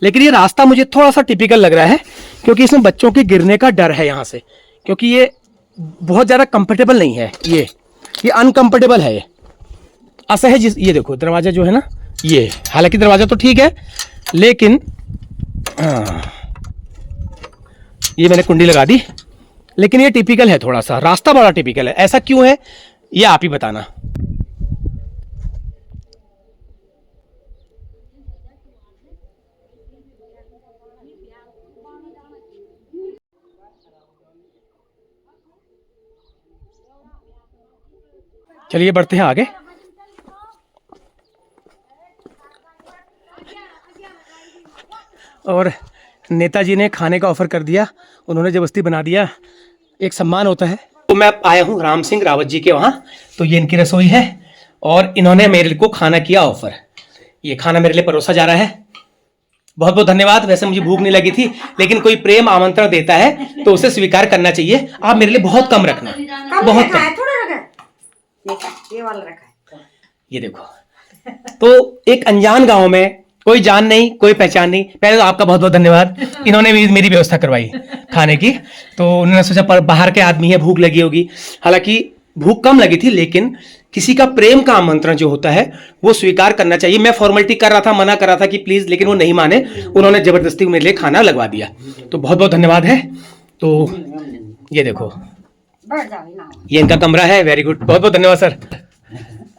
लेकिन ये रास्ता मुझे थोड़ा सा टिपिकल लग रहा है क्योंकि इसमें बच्चों के गिरने का डर है यहाँ से, क्योंकि ये बहुत ज़्यादा कंफर्टेबल नहीं है। ये अनकंफर्टेबल है, ये असहज। ये देखो दरवाज़ा जो है ना, ये हालांकि दरवाज़ा तो ठीक है, लेकिन ये मैंने कुंडी लगा दी, लेकिन ये टिपिकल है थोड़ा सा। रास्ता बड़ा टिपिकल है, ऐसा क्यों है ये आप ही बताना। चलिए बढ़ते हैं आगे। और नेताजी ने खाने का ऑफर कर दिया, उन्होंने जबरदस्ती बना दिया। एक सम्मान होता है तो मैं आया हूँ राम सिंह रावत जी के वहाँ। तो ये इनकी रसोई है और इन्होंने मेरे को खाना किया ऑफर। ये खाना मेरे लिए परोसा जा रहा है। बहुत बहुत धन्यवाद। वैसे मुझे भूख नहीं लगी थी, लेकिन कोई प्रेम आमंत्रण देता है तो उसे स्वीकार करना चाहिए। आप मेरे लिए बहुत कम रखना, बहुत कम। ये देखो, तो एक अनजान गांव में कोई जान नहीं, कोई पहचान नहीं। पहले तो आपका बहुत बहुत धन्यवाद, इन्होंने मेरी व्यवस्था करवाई खाने की। तो उन्होंने सोचा पर बाहर के आदमी है, भूख लगी होगी। हालांकि भूख कम लगी थी, लेकिन किसी का प्रेम का आमंत्रण जो होता है वो स्वीकार करना चाहिए। मैं फॉर्मेलिटी कर रहा था, मना कर रहा था कि प्लीज, लेकिन वो नहीं माने। उन्होंने जबरदस्ती मेरे लिए खाना लगवा दिया। तो बहुत बहुत धन्यवाद है। तो ये देखो, ये इनका कमरा है। वेरी गुड, बहुत बहुत धन्यवाद सर।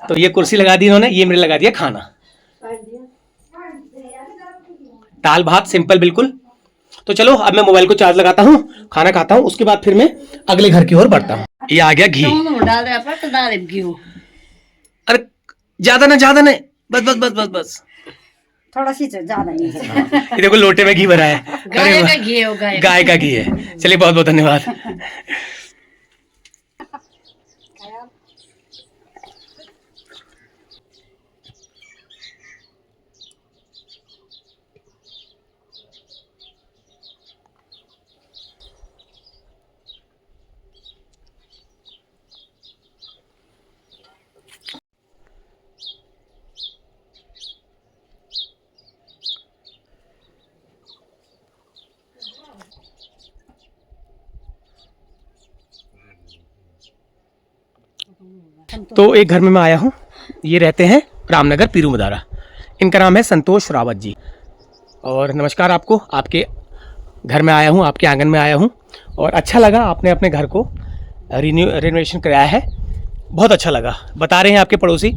तो ये कुर्सी लगा दी इन्होंने, ये मेरे लगा दिया खाना। दाल भात सिंपल बिल्कुल। तो चलो अब मैं मोबाइल को चार्ज लगाता हूँ, खाना खाता हूँ, उसके बाद फिर मैं अगले घर की ओर बढ़ता हूँ। ये आ गया घी। अरे ज्यादा नहीं, बस बस बस बस बस थोड़ा सी ज्यादा नहीं। ये देखो लोटे में घी भरा है। गाय का घी है, गाय का घी है। चलिए बहुत बहुत धन्यवाद। तो एक घर में मैं आया हूँ। ये रहते हैं रामनगर पीरू मदारा। इनका नाम है संतोष रावत जी। और नमस्कार आपको, आपके घर में आया हूँ, आपके आंगन में आया हूँ और अच्छा लगा। आपने अपने घर को रिनोवेशन कराया है, बहुत अच्छा लगा। बता रहे हैं आपके पड़ोसी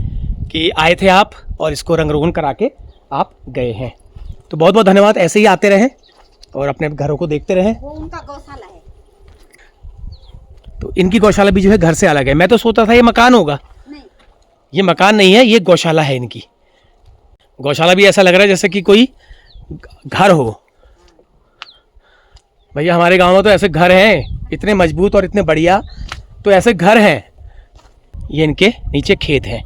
कि आए थे आप और इसको रंग रोगन करा के आप गए हैं। तो बहुत बहुत धन्यवाद। ऐसे ही आते रहें और अपने घरों को देखते रहें। वो उनका गौशाला है। तो इनकी गौशाला भी जो है घर से अलग है। मैं तो सोचा था ये मकान होगा, ये मकान नहीं है, ये गौशाला है इनकी। गौशाला भी ऐसा लग रहा है जैसे कि कोई घर हो। भैया हमारे गांव में तो ऐसे घर हैं इतने मजबूत और इतने बढ़िया, तो ऐसे घर हैं। ये इनके नीचे खेत हैं,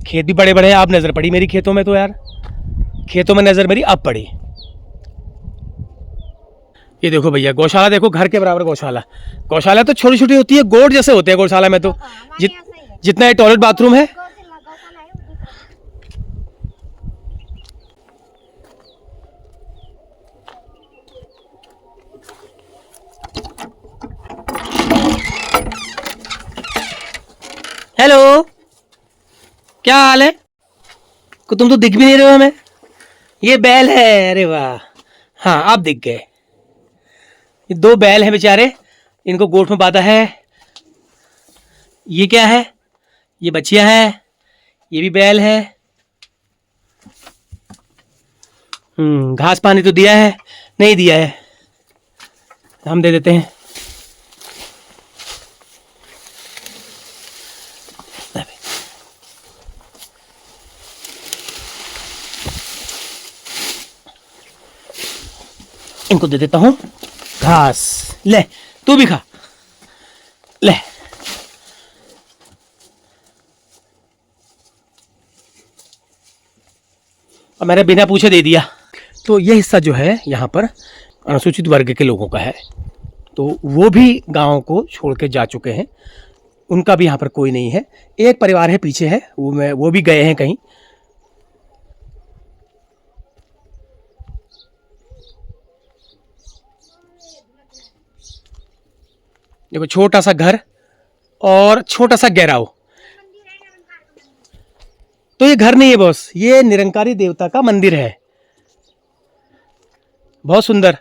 खेत भी बड़े बड़े हैं। आप नज़र पड़ी मेरी खेतों में, तो यार खेतों में नज़र मेरी अब पड़ी। ये देखो भैया, गौशाला देखो, घर के बराबर गौशाला। गौशाला तो छोटी छोटी होती है, गोट जैसे होते हैं गौशाला में तो। जितना ये टॉयलेट बाथरूम है। हेलो, क्या हाल है? तुम तो दिख भी नहीं रहे हो हमें। ये बैल है, अरे वाह, हाँ आप दिख गए। ये दो बैल हैं बेचारे, इनको गोठ में बांधा है। ये क्या है? ये बच्चियां हैं। ये भी बैल है। घास पानी तो दिया है? नहीं दिया है, हम दे देते हैं। इनको दे देता हूं घास। ले तू भी खा, ले। और मैंने बिना पूछे दे दिया। तो ये हिस्सा जो है यहाँ पर अनुसूचित वर्ग के लोगों का है। तो वो भी गांव को छोड़ के जा चुके हैं, उनका भी यहाँ पर कोई नहीं है। एक परिवार है पीछे है, वो भी गए हैं कहीं। देखो छोटा सा घर और छोटा सा गहराव। तो ये घर नहीं है बॉस, ये निरंकारी देवता का मंदिर है। बहुत सुंदर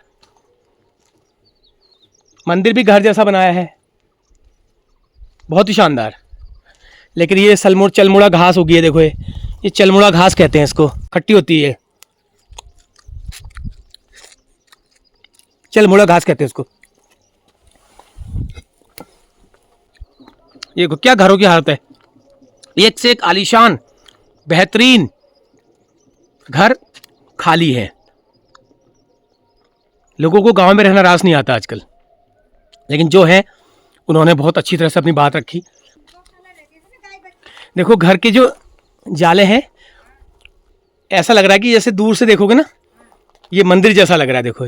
मंदिर, भी घर जैसा बनाया है, बहुत ही शानदार। लेकिन ये चलमुड़ा घास उगी है। देखो ये चलमुड़ा घास कहते हैं इसको, खट्टी होती है। चलमुड़ा घास कहते हैं इसको। ये क्या घरों की हालत है, एक से एक आलीशान बेहतरीन घर खाली है। लोगों को गांव में रहना रास नहीं आता आजकल, लेकिन जो है उन्होंने बहुत अच्छी तरह से अपनी बात रखी। देखो घर के जो जाले हैं, ऐसा लग रहा है कि जैसे दूर से देखोगे ना, ये मंदिर जैसा लग रहा है। देखो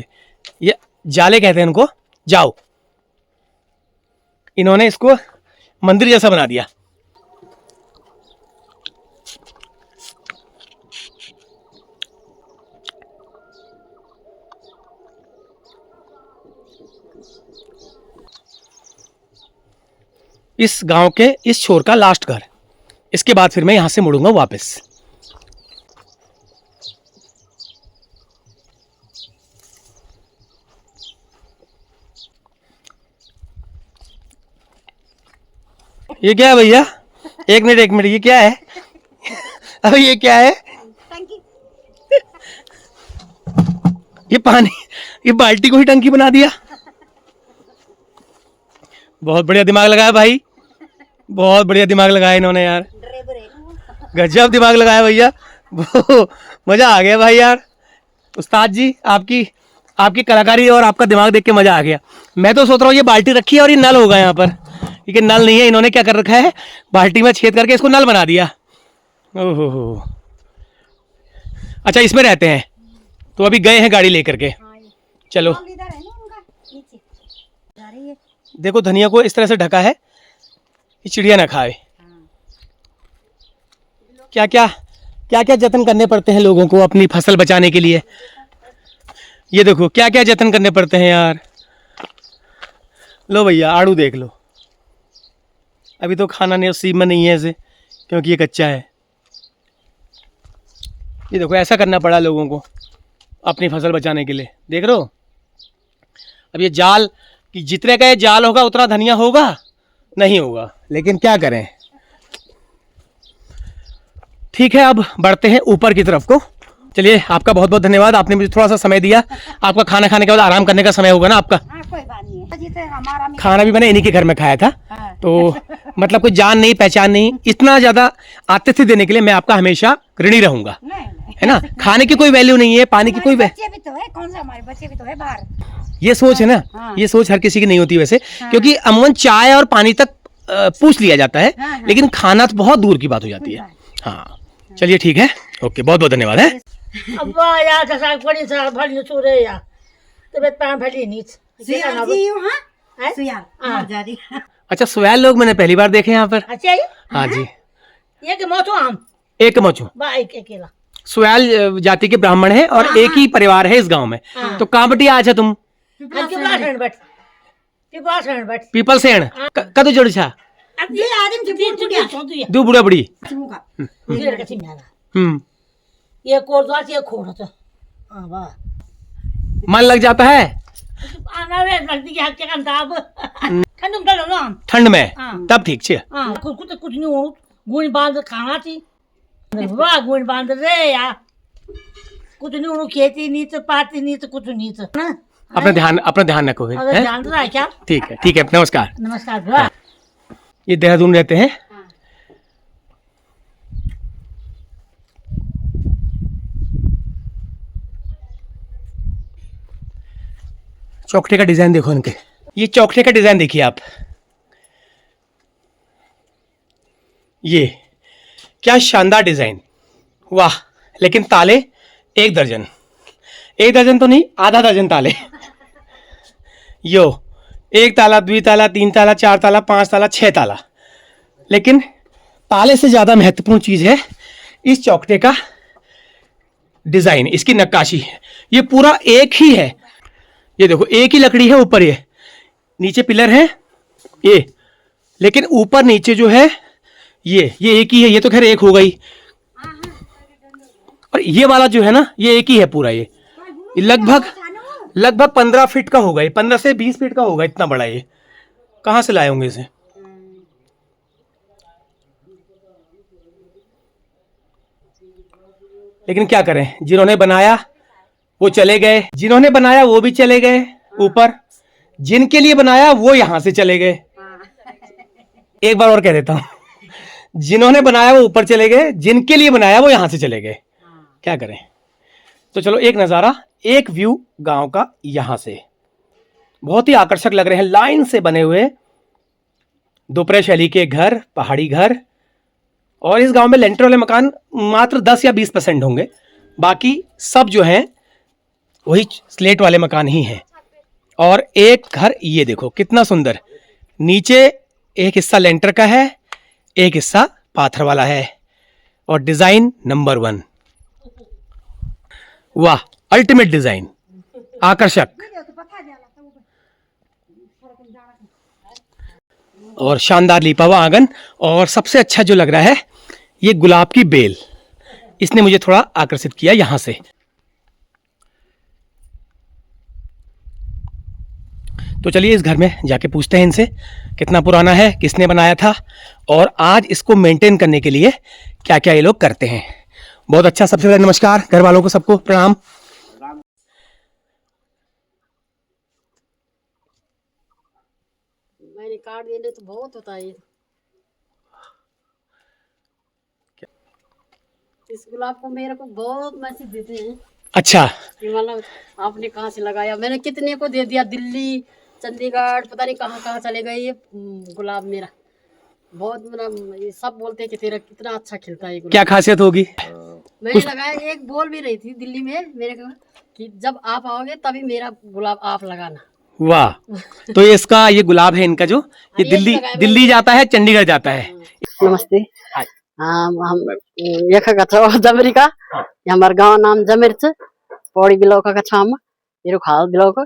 ये जाले कहते हैं इनको, जाओ। इन्होंने इसको मंदिर जैसा बना दिया। इस गांव के इस छोर का लास्ट घर, इसके बाद फिर मैं यहां से मुड़ूंगा वापस। ये क्या है भैया? एक मिनट, ये क्या है? अब ये क्या है? ये पानी, ये बाल्टी को ही टंकी बना दिया। बहुत बढ़िया दिमाग लगाया भाई, बहुत बढ़िया दिमाग लगाया इन्होंने यार, गजब दिमाग लगाया भैया। मजा आ गया भाई यार। उस्ताद जी आपकी कलाकारी और आपका दिमाग देख के मजा आ गया। मैं तो सोच रहा हूँ ये बाल्टी रखी है और ये नल होगा यहाँ पर, लेकिन नल नहीं है। इन्होंने क्या कर रखा है, बाल्टी में छेद करके इसको नल बना दिया। ओहो, अच्छा इसमें रहते हैं, तो अभी गए हैं गाड़ी लेकर के। चलो देखो, धनिया को इस तरह से ढका है कि चिड़िया ना खाए। क्या क्या जतन करने पड़ते हैं लोगों को अपनी फसल बचाने के लिए। ये देखो क्या क्या जतन करने पड़ते हैं यार। लो भैया आड़ू देख लो, अभी तो खाना नसीब में नहीं है इसे, क्योंकि ये कच्चा है। ये देखो ऐसा करना पड़ा लोगों को अपनी फसल बचाने के लिए। देख रहे हो, अब ये जाल कि जितने का ये जाल होगा उतना धनिया होगा नहीं होगा, लेकिन क्या करें। ठीक है, अब बढ़ते हैं ऊपर की तरफ को। चलिए, आपका बहुत बहुत धन्यवाद, आपने मुझे थोड़ा सा समय दिया। आपका खाना खाने के बाद आराम करने का समय होगा ना आपका। कोई बात नहीं है, खाना भी मैंने इन्हीं के घर में खाया था, तो मतलब कोई जान नहीं पहचान नहीं, इतना ज्यादा आतिथ्य देने के लिए मैं आपका हमेशा ऋणी रहूंगा, है ना। खाने की कोई वैल्यू नहीं है, पानी की कोई बच्चे भी तो है, कौन सा हमारे बच्चे भी तो है बाहर। ये सोच है ना, ये सोच हर किसी की नहीं होती वैसे, क्योंकि अमूमन चाय और पानी तक पूछ लिया जाता है, लेकिन खाना तो बहुत दूर की बात हो जाती है। हाँ चलिए ठीक है, ओके, बहुत बहुत धन्यवाद है। अब्बा यार कसा पड़ी सा भली सुरे या तबीयत पान भली नीच सुयार जी हां सुयार मर जा रही। अच्छा, सोयाल लोग मैंने पहली बार देखे यहाँ पर। अच्छा हाँ जी, ये के मोचो हम एक मचू बा एक अकेला सोयाल जाति के ब्राह्मण हैं और एक ही परिवार है इस गांव में। तो कहाँ बटी आज है तुम? पीपल सेण कदू जोड़ छा अब ये आदमी चुप दो बुढ़ा बुढ़ी ये कोरदास ये खोड़ तो हां वाह मन लग जाता है आना वे लगती है क्या करता अब ठंड में चलो ना ठंड में, तब ठीक छे। हां कुछ नहीं हो गुण बांध खाना थी वाह गुण बांध रे यार कुछ नहीं हो, खेती नहीं तो पाती नहीं तो कुछ नहीं तो अपना ध्यान रखो, अगर ध्यान रहा है क्या। ठीक है, नमस्कार। नमस्कार। ये देहरादून रहते हैं। चौखटे का डिजाइन देखो इनके, ये चौखटे का डिजाइन देखिए आप, ये क्या शानदार डिजाइन, वाह। लेकिन ताले एक दर्जन तो नहीं, आधा दर्जन ताले। यो एक ताला, द्वि ताला, 3 ताला, 4 ताला, 5 ताला, 6 ताला। लेकिन ताले से ज्यादा महत्वपूर्ण चीज है इस चौखटे का डिजाइन, इसकी नक्काशी। ये पूरा एक ही है, ये देखो एक ही लकड़ी है, ऊपर ये नीचे पिलर है ये, लेकिन ऊपर नीचे जो है ये एक ही है। ये तो खैर एक हो गई, और ये वाला जो है ना ये एक ही है पूरा। ये लगभग 15 फीट का होगा, ये 15 से 20 फीट का होगा, इतना बड़ा। ये कहाँ से लाए होंगे इसे? लेकिन क्या करें, जिन्होंने बनाया वो चले गए, जिन्होंने बनाया वो भी चले गए ऊपर, जिनके लिए बनाया वो यहां से चले गए। एक बार और कह देता हूं, जिन्होंने बनाया वो ऊपर चले गए, जिनके लिए बनाया वो यहां से चले गए। क्या करें। तो चलो एक नजारा, एक व्यू गांव का यहां से, बहुत ही आकर्षक लग रहे हैं, लाइन से बने हुए दोपहर शैली के घर, पहाड़ी घर, और इस गांव में लेंटर वाले मकान मात्र 10 या 20% होंगे, बाकी सब जो हैं वही स्लेट वाले मकान ही हैं। और एक घर ये देखो कितना सुंदर, नीचे एक हिस्सा लेंटर का है, एक हिस्सा पाथर वाला है, और डिजाइन नंबर 1। वाह, अल्टीमेट डिजाइन, आकर्षक। और शानदार लिपा हुआ आंगन, और सबसे अच्छा जो लग रहा है ये गुलाब की बेल, इसने मुझे थोड़ा आकर्षित किया यहां से। तो चलिए इस घर में जाके पूछते हैं इनसे कितना पुराना है, किसने बनाया था, और आज इसको मेंटेन करने के लिए क्या क्या ये लोग करते हैं। बहुत अच्छा। सबसे पहले नमस्कार घर वालों को, सबको प्रणाम। मैंने काट देने तो बहुत होता है। इस गुलाब को मेरे को बहुत मैसेज देते हैं। अच्छा, कि मतलब आपने कहाँ से लगाया, मैंने कितने को दे दिया, दिल्ली, चंडीगढ़, पता नहीं कहाँ कहाँ चले गए ये गुलाब मेरा। बहुत मतलब ये सब बोलते हैं कि तेरा कितना अच्छा खिलता है ये गुलाब। क्या खासियत होगी? मैंने लगाया, एक बोल भी रही थी दिल्ली में मेरे को कि जब आप आओगे तभी मेरा गुलाब आप लगाना। वाह, तो ये इसका ये गुलाब है इनका, जो ये दिल्ली जाता है, चंडीगढ़ जाता है। नमस्ते। हम जमरी का, हमारा गांव नाम जमर छ, पौड़ी ब्लॉक का छाम, मेरो खाल ब्लॉक,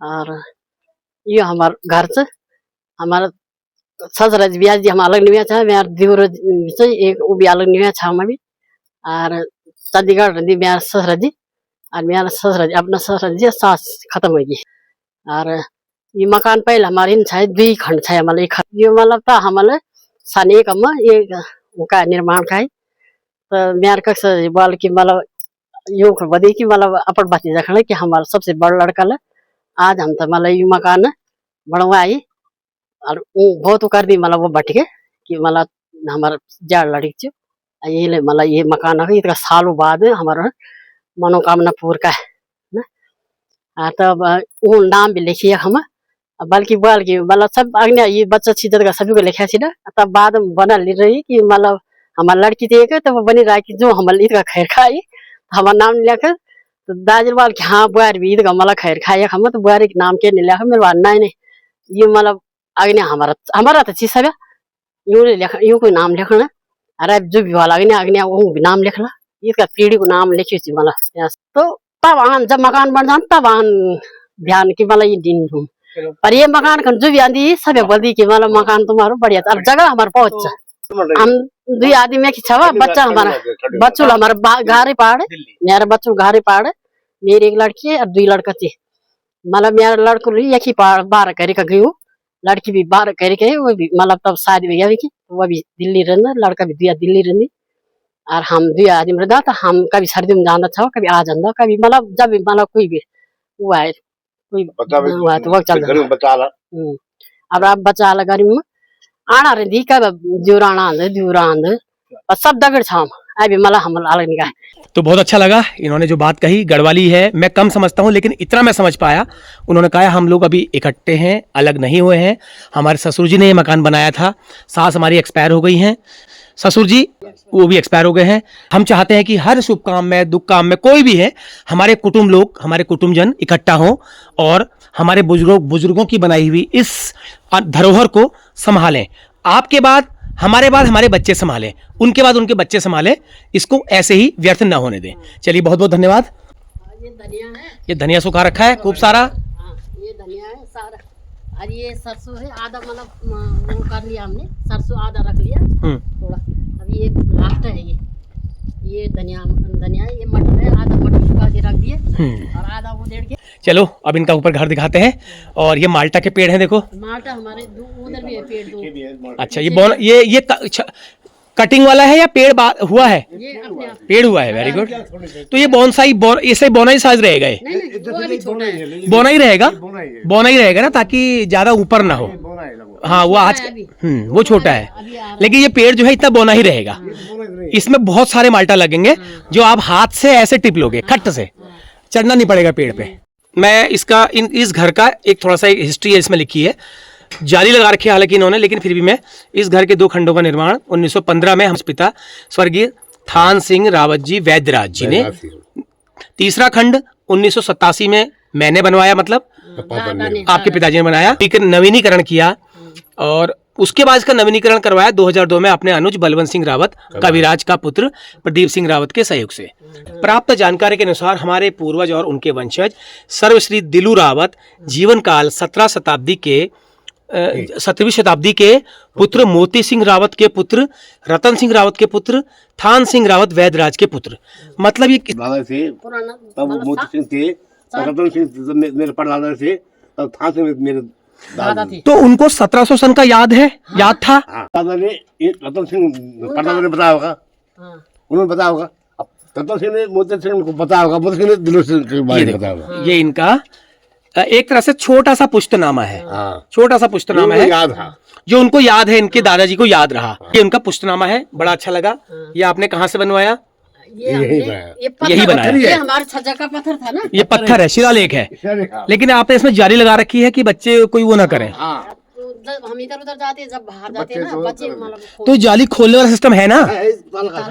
और ये हमारा घर छ। हमारा ससुराजी ब्याह जी हम अलग निवास छ, मेरा दिवर छ एक वो भी अलग निवास छ हम भी, और चंडीगढ़ रही मेरा ससुराजी, और मेरा ससुराजी अपना ससुराजी सास खत्म हो गई। और ये मकान पहले हमारे इन छाए 2 खंड छाए हमारे, एक ये मतलब था हमारे सन एक हम एक उनका निर्माण का है। तो मेरे कक्षा बोल की मतलब यूं बदी की मतलब अपन बाती रखना कि हमारा सबसे बड़ा लड़का है, आज हम तो मतलब ये मकान बनवाई, और बहुत कर दी मतलब वो बट के कि मतलब हमारा जड़ लड़ी चु ये मतलब ये मकान है, इतना सालों बाद हमारा मनोकामना पूर्ण का है ना। तब वो नाम भी लिखिए हम, बल्कि मतलब सब अग्नि ये बच्चा छिदर का सभी को लिखा थी ना। तब बाद में बना ले रही कि मतलब हमारी लड़की थी एक, तो वो बनी रहा कि जो हमारे ईद का खैर खाई हमारा नाम लिखा। तो दाजर बाल कि हाँ बुआर भी ईद का मतलब खैर खाई हम, तो बुआर के नाम के नहीं लिखा मेरे बाल नहीं ये मतलब अग्नि हमारा तो चीज सब यूं लिखा, यूं कोई नाम लिखना। अरे जो भी वाला अग्नि वो भी नाम लिखला, इसका पीढ़ी को नाम लिखी थी मतलब। तो तब आन जब मकान बन जान तब आन ध्यान की मतलब ये दिन धूम, पर ये मकान कर जो भी आंधी सब बोलती कि मतलब मकान तुम्हारा बढ़िया था, जगह हमारे पहुंच हम 2 आदमी की छवा, बच्चा हमारा बच्चों हमारे घारे पहाड़, मेरे बच्चों घारे पहाड़, मेरी एक लड़की है और 2 लड़का थे। मतलब मेरा लड़को एक ही पहाड़ 12 करे का गई, लड़की भी 12 करे के, वो भी मतलब तब शादी हो गया की, वो भी दिल्ली रहना, लड़का भी 2 दिल्ली रहनी, और हम 2 आदमी रहता। तो हम कभी सर्दी में जाना था, कभी आ जाता, कभी मतलब जब भी मतलब कोई भी हुआ है कोई हुआ तो वक्त चल जाता। अब आप बचा ला गरीब में आना रही कब दूरान सब दगड़ छाम अभी मला हम अलग निकाय। तो बहुत अच्छा लगा इन्होंने जो बात कही, गढ़वाली है, मैं कम समझता हूँ लेकिन इतना मैं समझ पाया। उन्होंने कहा हम लोग अभी इकट्ठे हैं, अलग नहीं हुए हैं। हमारे ससुर जी ने ये मकान बनाया था, सास हमारी एक्सपायर हो गई हैं, ससुर जी वो भी एक्सपायर हो गए हैं। हम चाहते हैं कि हर शुभ काम में, दुख काम में, कोई भी है, हमारे कुटुंब लोग, हमारे कुटुंबजन इकट्ठा हों और हमारे बुजुर्गों की बनाई हुई इस धरोहर को संभालें। आपके बाद हमारे बच्चे संभालें, उनके बाद उनके बच्चे संभालें, इसको ऐसे ही व्यर्थ न होने दें। चलिए बहुत बहुत धन्यवाद। ये धनिया है, ये धनिया सूखा रखा है खूब सारा। ये धनिया है सारा, और ये सरसों है आधा, मतलब वो कर लिया हमने, सरसों आधा रख लिया थोड़ा। अब ये लास्ट है, ये धनिया है, ये मटर है, आधा मटर सुखा के रख दिए और आधा वो डेढ़ के। चलो अब इनका ऊपर घर दिखाते हैं। और ये माल्टा के पेड़ हैं, देखो माल्टा हमारे उधर भी है पेड़ 2। अच्छा ये कटिंग वाला है या पेड़ हुआ है? ये अपने आप पेड़ हुआ है, वेरी गुड। तो ये बोनसाई ऐसे बोनाई साइज रहेगा, ये नहीं वो अभी छोटा है, बोना ही रहेगा ना, ताकि ज्यादा ऊपर ना हो। हाँ वो आज वो छोटा है, लेकिन ये पेड़ जो है इतना बोना ही रहेगा। इसमें बहुत सारे माल्टा लगेंगे जो आप हाथ से ऐसे टिप लोगे, खट्ट से चढ़ना नहीं पड़ेगा पेड़ पे। मैं इस घर का एक थोड़ा सा हिस्ट्री है इसमें लिखी है। जाली लगा रखी है हालांकि इन्होंने, लेकिन फिर भी मैं इस घर के 2 खंडों का निर्माण 1915 में हम पिता स्वर्गीय थान सिंह रावत जी वैद्यराज जी ने, तीसरा खंड 1987 में मैंने बनवाया, मतलब आपके पिताजी ने बनाया, एक नवीनीकरण किया और उसके बाद इसका नवीनीकरण करवाया 2002 में अपने अनुज बलवंत सिंह रावत कविराज का पुत्र प्रदीप सिंह रावत के सहयोग से। प्राप्त जानकारी के अनुसार हमारे पूर्वज और उनके वंशज सर्वश्री दिलू रावत जीवन काल 17वीं शताब्दी के पुत्र मोती सिंह रावत के पुत्र रतन सिंह रावत के पुत्र थान सिंह रावत वैद्यराज के पुत्र, मतलब ये दादा थे पुराना तब मोती सिंह थे, रतन सिंह मेरे परदादा थे, तब थान सिंह मेरे दादा थे। तो उनको 1700 सन का याद है, याद था। दादा ने रतन सिंह परदादा ने बताया होगा, उन्होंने बताया होगा, रतन सिंह ने मोती सिंह को बताया होगा, मोती सिंह ने दिलू सिंह के बारे में बताया होगा। ये इनका एक तरह से छोटा सा पुश्तनामा है, छोटा सा पुश्तनामा है याद है, जो उनको याद है, इनके दादाजी को याद रहा। ये उनका पुश्तनामा है, बड़ा अच्छा लगा। ये आपने कहाँ से बनवाया? यही बनाया। ये हमारे छज्जा का पत्थर था ना, ये पत्थर है, शिलालेख है, लेकिन आपने इसमें जाली लगा रखी है कि बच्चे कोई वो ना करें। जब हम इधर उधर जाते जब बाहर जाते हैं ना बच्चे, मतलब तो जाली खोलने वाला सिस्टम है ना,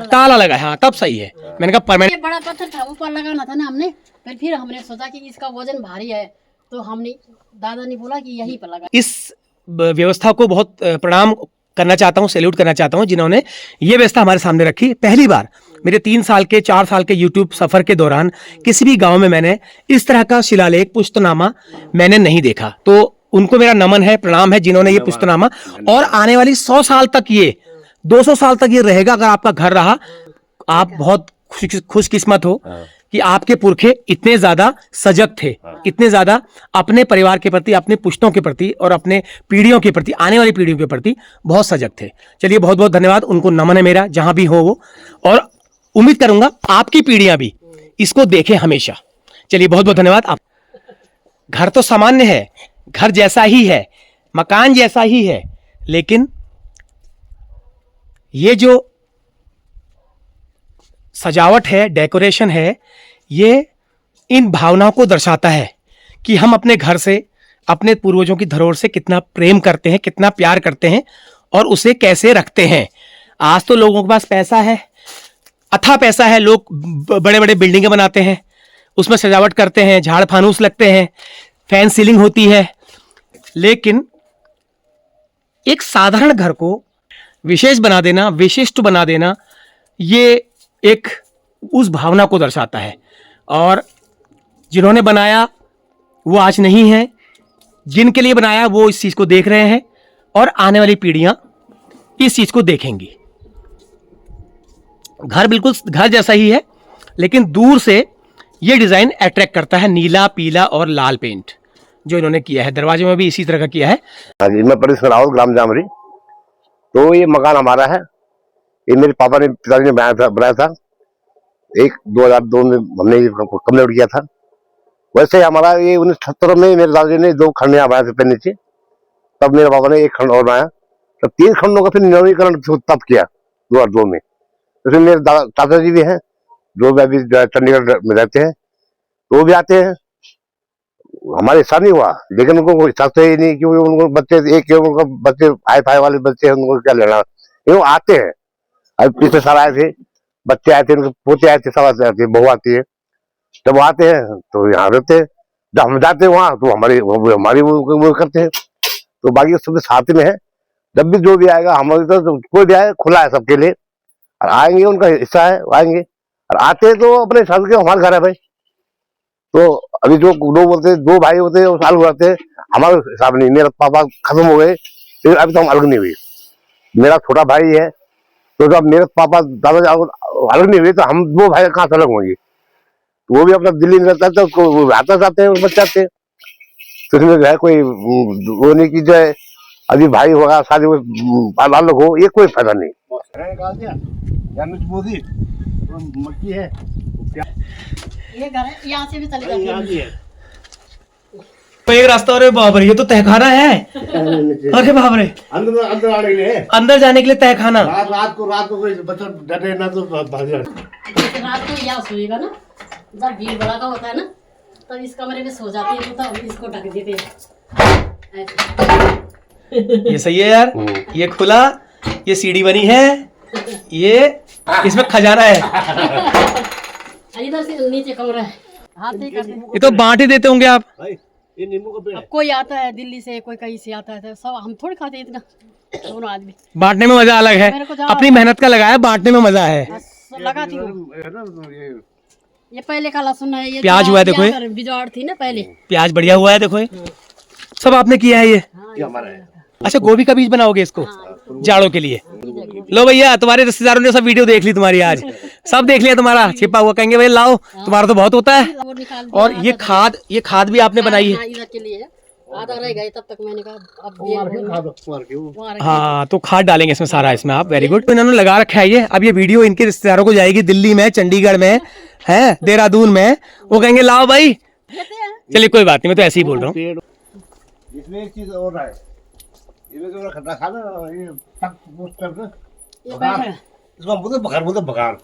ताला लगा है, हाँ तब सही है। मैंने कहा परमानेंट। ये बड़ा पत्थर था, ऊपर लगाना था ना हमने, फिर हमने सोचा कि इसका वजन भारी है, तो हमने दादा ने बोला कि यहीं पर लगा। इस व्यवस्था को बहुत प्रणाम करना चाहता हूँ, सैल्यूट करना चाहता हूँ जिन्होंने ये व्यवस्था हमारे सामने रखी। पहली बार मेरे 3 साल के 4 साल के यूट्यूब सफर के दौरान किसी भी गांव में मैंने इस तरह का शिलालेख पुश्तनामा मैंने नहीं देखा, तो उनको मेरा नमन है, प्रणाम है जिन्होंने ये पुश्तनामा, और आने वाली 100 साल तक ये 200 साल तक ये रहेगा। अगर आपका घर रहा, आप बहुत खुशकिस्मत हो कि आपके पुरखे इतने ज्यादा सजग थे, इतने ज्यादा अपने परिवार के प्रति, अपने पुश्तों के प्रति और अपने पीढ़ियों के प्रति, आने वाली पीढ़ियों के प्रति बहुत सजग थे। चलिए बहुत बहुत धन्यवाद, उनको नमन है मेरा जहां भी हो वो, और उम्मीद करूंगा आपकी पीढ़ियां भी इसको देखें हमेशा। चलिए बहुत बहुत धन्यवाद। आप घर तो सामान्य है, घर जैसा ही है, मकान जैसा ही है, लेकिन ये जो सजावट है, डेकोरेशन है, ये इन भावनाओं को दर्शाता है कि हम अपने घर से, अपने पूर्वजों की धरोहर से कितना प्रेम करते हैं, कितना प्यार करते हैं और उसे कैसे रखते हैं। आज तो लोगों के पास पैसा है, अथाह पैसा है, लोग बड़े बड़े बिल्डिंगें बनाते हैं, उसमें सजावट करते हैं, झाड़ फानूस लगते हैं, फैन सीलिंग होती है, लेकिन एक साधारण घर को विशेष बना देना, विशिष्ट बना देना, ये एक उस भावना को दर्शाता है। और जिन्होंने बनाया वो आज नहीं है, जिनके लिए बनाया वो इस चीज को देख रहे हैं और आने वाली पीढ़ियां इस चीज को देखेंगी। घर बिल्कुल घर जैसा ही है, लेकिन दूर से ये डिजाइन अट्रैक्ट करता है। नीला, पीला और लाल पेंट जो इन्होंने किया है, दरवाजे में भी इसी तरह का किया है। हाँ जी, मैं परेश रावत, ग्राम जामरी। तो ये मकान हमारा है, ये मेरे पापा ने, पिताजी ने बनाया था। 2002 में हमने कम्प्लीट किया था। वैसे हमारा ये 1978 में मेरे दादाजी ने 2 खंड बनाए थे पहले नीचे, तब मेरे पापा ने 1 खंड और बनाया, तब 3 खंडों का फिर नवीनीकरण तब किया 2002 में। तो मेरे चाचा जी भी हैं जो भी अभी चंडीगढ़ में रहते हैं, तो वो भी आते हैं। हमारे हिस्सा नहीं हुआ, लेकिन उनको हिस्सा तो ही नहीं, क्योंकि उनको बच्चे एक उनको बच्चे हाई फाई वाले बच्चे हैं, उनको क्या लेना। वो आते हैं, अभी पिछले साल आए थे, बच्चे आए थे, उनके पोते आए थे, सब आते हैं, बहू आती है, जब वो आते हैं तो यहाँ रहते हैं। जब हम जाते हैं वहाँ तो हमारी वो करते हैं। तो बाकी सब साथ में है, जब भी जो भी आएगा हमारे तो कोई भी आए, खुला है सबके लिए, और आएंगे, उनका हिस्सा है, आएंगे। और आते हैं तो अपने हिसाब के, हमारा घर है भाई। तो अभी जो लोग बोलते हैं 2 भाई होते हैं, वो अलग हो जाते हैं, हमारे हिसाब नहीं। मेरा पापा खत्म हो गए, लेकिन अभी तो हम अलग नहीं हुए। मेरा छोटा भाई है, तो जब मेरे पापा दादा अलग नहीं हुए तो हम 2 भाई कहाँ से अलग होंगे। तो वो भी अपना दिल्ली में रहता है, तो उसको आता जाते हैं, बच्चे आते हैं, तो इसमें जो है कोई वो नहीं की जाए अभी भाई होगा शादी अलग हो, ये कोई फायदा नहीं। मक्की है, ये घर है, यहाँ से भी चले जाते हैं। तो एक रास्ता, अरे बाप रे, ये तो तहखाना है। अरे बाप रे, अंदर आने के लिए, अंदर जाने के लिए तहखाना। रात को कोई बच्चा डरे ना तो भाग जाए। रात को यहाँ सोएगा ना, जब भीड़ बड़ा का होता है ना, तब इस कमरे में सो जाते हैं, तो तब इसको ढक देते हैं। ये सही है यार, ये खुला, ये सीढ़ी बनी है, ये इसमें खजाना है। इधर से नीचे कमरा है, हाथ नहीं करते। ये तो बांट ही देते होंगे आप। अब कोई आता है दिल्ली से, कोई कहीं से आता है, तो सब हम थोड़ी खाते इतना, दोनों आदमी। बांटने में मजा अलग है, मेरे को जहाँ- अपनी मेहनत का लगाया, बांटने में मजा है। लगाती हूँ। ये पहले का लहसुन है, ये प्याज हुआ है, देखो ये। बिजौड़ थी ना पहले। प्याज बढ़िया हुआ है, देखो ये सब आपने किया है ये। अच्छा, गोभी का बीज बनाओगे इसको जाड़ों के लिए? लो भैया, तुम्हारे रिश्तेदारों ने सब वीडियो देख ली तुम्हारी, आज सब देख लिया तुम्हारा छिपा हुआ। कहेंगे भाई लाओ, तुम्हारा तो बहुत होता है। वो निकाल दिया। और ये खाद भी आपने बनाई है? हाँ, इधर के लिए आधा रह गए, तब तक मैंने कहा अब ये वहाँ रख हाँ, तो खाद डालेंगे इसमें सारा, इसमें आप। Very good. तो इन्होंने लगा रखा है ये। अब ये वीडियो इनके रिश्तेदारों को जाएगी, दिल्ली में, चंडीगढ़ में है, देहरादून में। वो कहेंगे लाओ भाई। चलिए कोई बात नहीं, मैं तो ऐसे ही बोल रहा हूँ। इसमें एक चीज और है, इसमें जो खट्टा खाना ये तक पोस्ट करके ये बैठा है। इसको हम बोलते बघार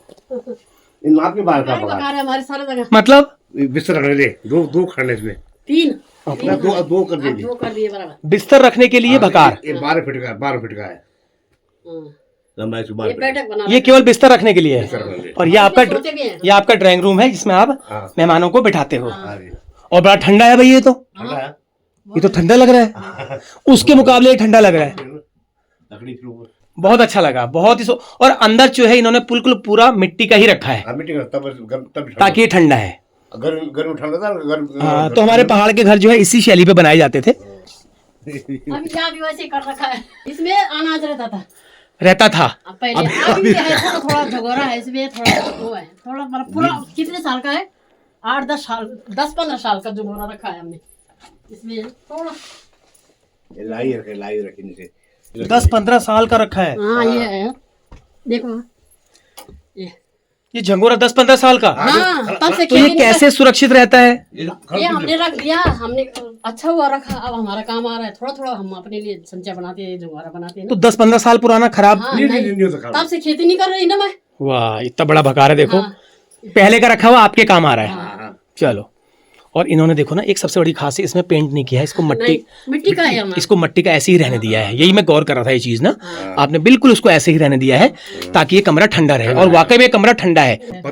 इन नाप के बाहर का बघार बघार है हमारे सारे जगह। मतलब बिस्तर रखने दे, दो खड़ने इसमें, तीन अपना दो कर अब दीजिए। दो कर दिए बराबर। बिस्तर रखने के लिए बकार, ये 12 फीट का है, 12 फीट का है हाँ। लंबाई से ये 12 फीट। बैठक बना ये केवल बिस्तर रखने के लिए है। रखने और ये आपका सोते भी हैं। ये आपका ड्राइंग रूम है, जिसमें आप हाँ। मेहमानों को बिठाते हो। हाँ जी। और बड़ा ठंडा है भाई ये तो। ठंडा है, ये तो ठंडा लग रहा है, उसके मुकाबले ये ठंडा लग रहा है। लकड़ी के ऊपर बहुत अच्छा लगा, बहुत ही और अंदर जो है इन्होंने बिल्कुल पूरा मिट्टी का ही रखा है, मिट्टी का तब ताकि ये ठंडा है। गर्म ठंडा था गर्म। हाँ, तो हमारे पहाड़ के घर जो है इसी शैली पे बनाए जाते थे। अभी यहाँ भी वैसे ही कर रखा है। इसमें अनाज रहता था। अब पहले अभी भी है, थोड़ा झगोरा है इसमें, थोड़ा वो है, थोड़ा मतलब पूरा कितने साल का है, 8-10 साल, 10-15 साल का झगोरा रखा है हमने इसमें थोड़ा। लाई रखी नीचे 10-15 साल का रखा है। हाँ ये है, देखो ये झंगोरा 10-15 साल का। हाँ, तब से तो ये खेती नहीं कैसे सुरक्षित रहता है? ये हमने रख दिया, हमने अच्छा हुआ रखा, अब हमारा काम आ रहा है। थोड़ा थोड़ा हम अपने लिए संचय बनाते हैं, जुगारा बनाते हैं तो ना। 10-15 साल पुराना खराब। हाँ, नहीं, तब से खेती नहीं कर रही ना मैं। वाह, इतना बड़ा बकार है, देखो हाँ। पहले का रखा हुआ आपके काम आ रहा है। चलो, और इन्होंने देखो ना, एक सबसे बड़ी खासियत, इसमें पेंट नहीं किया है, इसको नहीं, मिट्टी का है हमारा। इसको मट्टी का ऐसे ही रहने दिया है। यही मैं गौर कर रहा था, ये चीज ना आपने बिल्कुल उसको ऐसे ही रहने दिया है, ताकि ये कमरा ठंडा रहे। और वाकई में कमरा ठंडा है।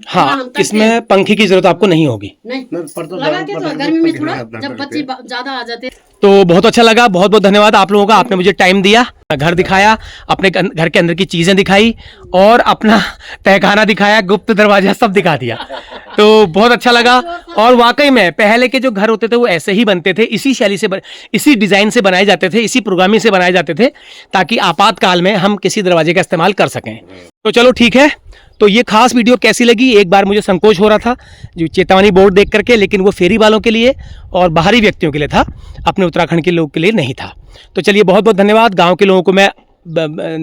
हाँ, इसमें पंखे की जरूरत आपको नहीं होगी। नहीं, लगाते तो गर्मी में थोड़ा, जब बच्चे ज्यादा आ जाते। तो बहुत अच्छा लगा, बहुत बहुत धन्यवाद आप लोगों का। आपने मुझे टाइम दिया, घर दिखाया, अपने घर के अंदर की चीजें दिखाई, और अपना तहखाना दिखाया, गुप्त दरवाजा सब दिखा दिया। तो बहुत अच्छा लगा। और वाकई में पहले के जो घर होते थे वो ऐसे ही बनते थे, इसी शैली से इसी डिजाइन से बनाए जाते थे, इसी प्रोग्रामिंग से बनाए जाते थे, ताकि आपातकाल में हम किसी दरवाजे का इस्तेमाल कर सकें। तो चलो ठीक है। तो ये खास वीडियो कैसी लगी? एक बार मुझे संकोच हो रहा था जो चेतावनी बोर्ड देख करके, लेकिन वो फेरी वालों के लिए और बाहरी व्यक्तियों के लिए था, अपने उत्तराखंड के लोगों के लिए नहीं था। तो चलिए, बहुत बहुत धन्यवाद। गांव के लोगों को मैं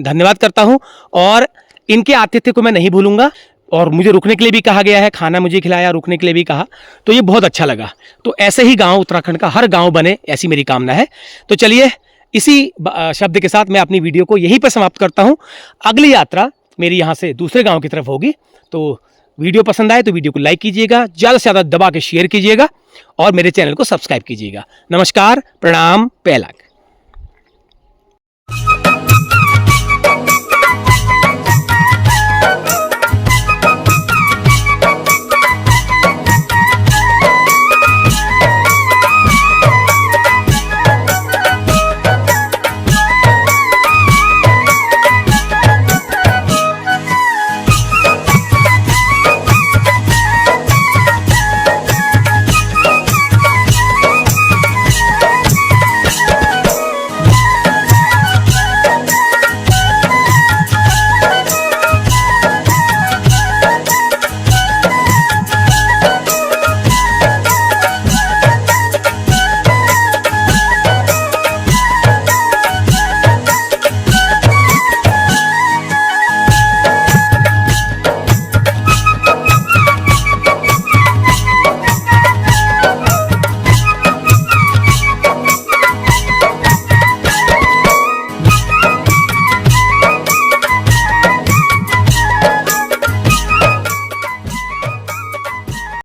धन्यवाद करता हूं, और इनके आतिथ्य को मैं नहीं भूलूंगा। और मुझे रुकने के लिए भी कहा गया है, खाना मुझे खिलाया, रुकने के लिए भी कहा, तो ये बहुत अच्छा लगा। तो ऐसे ही गाँव, उत्तराखंड का हर गाँव बने, ऐसी मेरी कामना है। तो चलिए, इसी शब्द के साथ मैं अपनी वीडियो को यहीं पर समाप्त करता हूँ। अगली यात्रा मेरी यहाँ से दूसरे गांव की तरफ होगी। तो वीडियो पसंद आए तो वीडियो को लाइक कीजिएगा, ज़्यादा से ज़्यादा दबा के शेयर कीजिएगा, और मेरे चैनल को सब्सक्राइब कीजिएगा। नमस्कार, प्रणाम, पैलाक।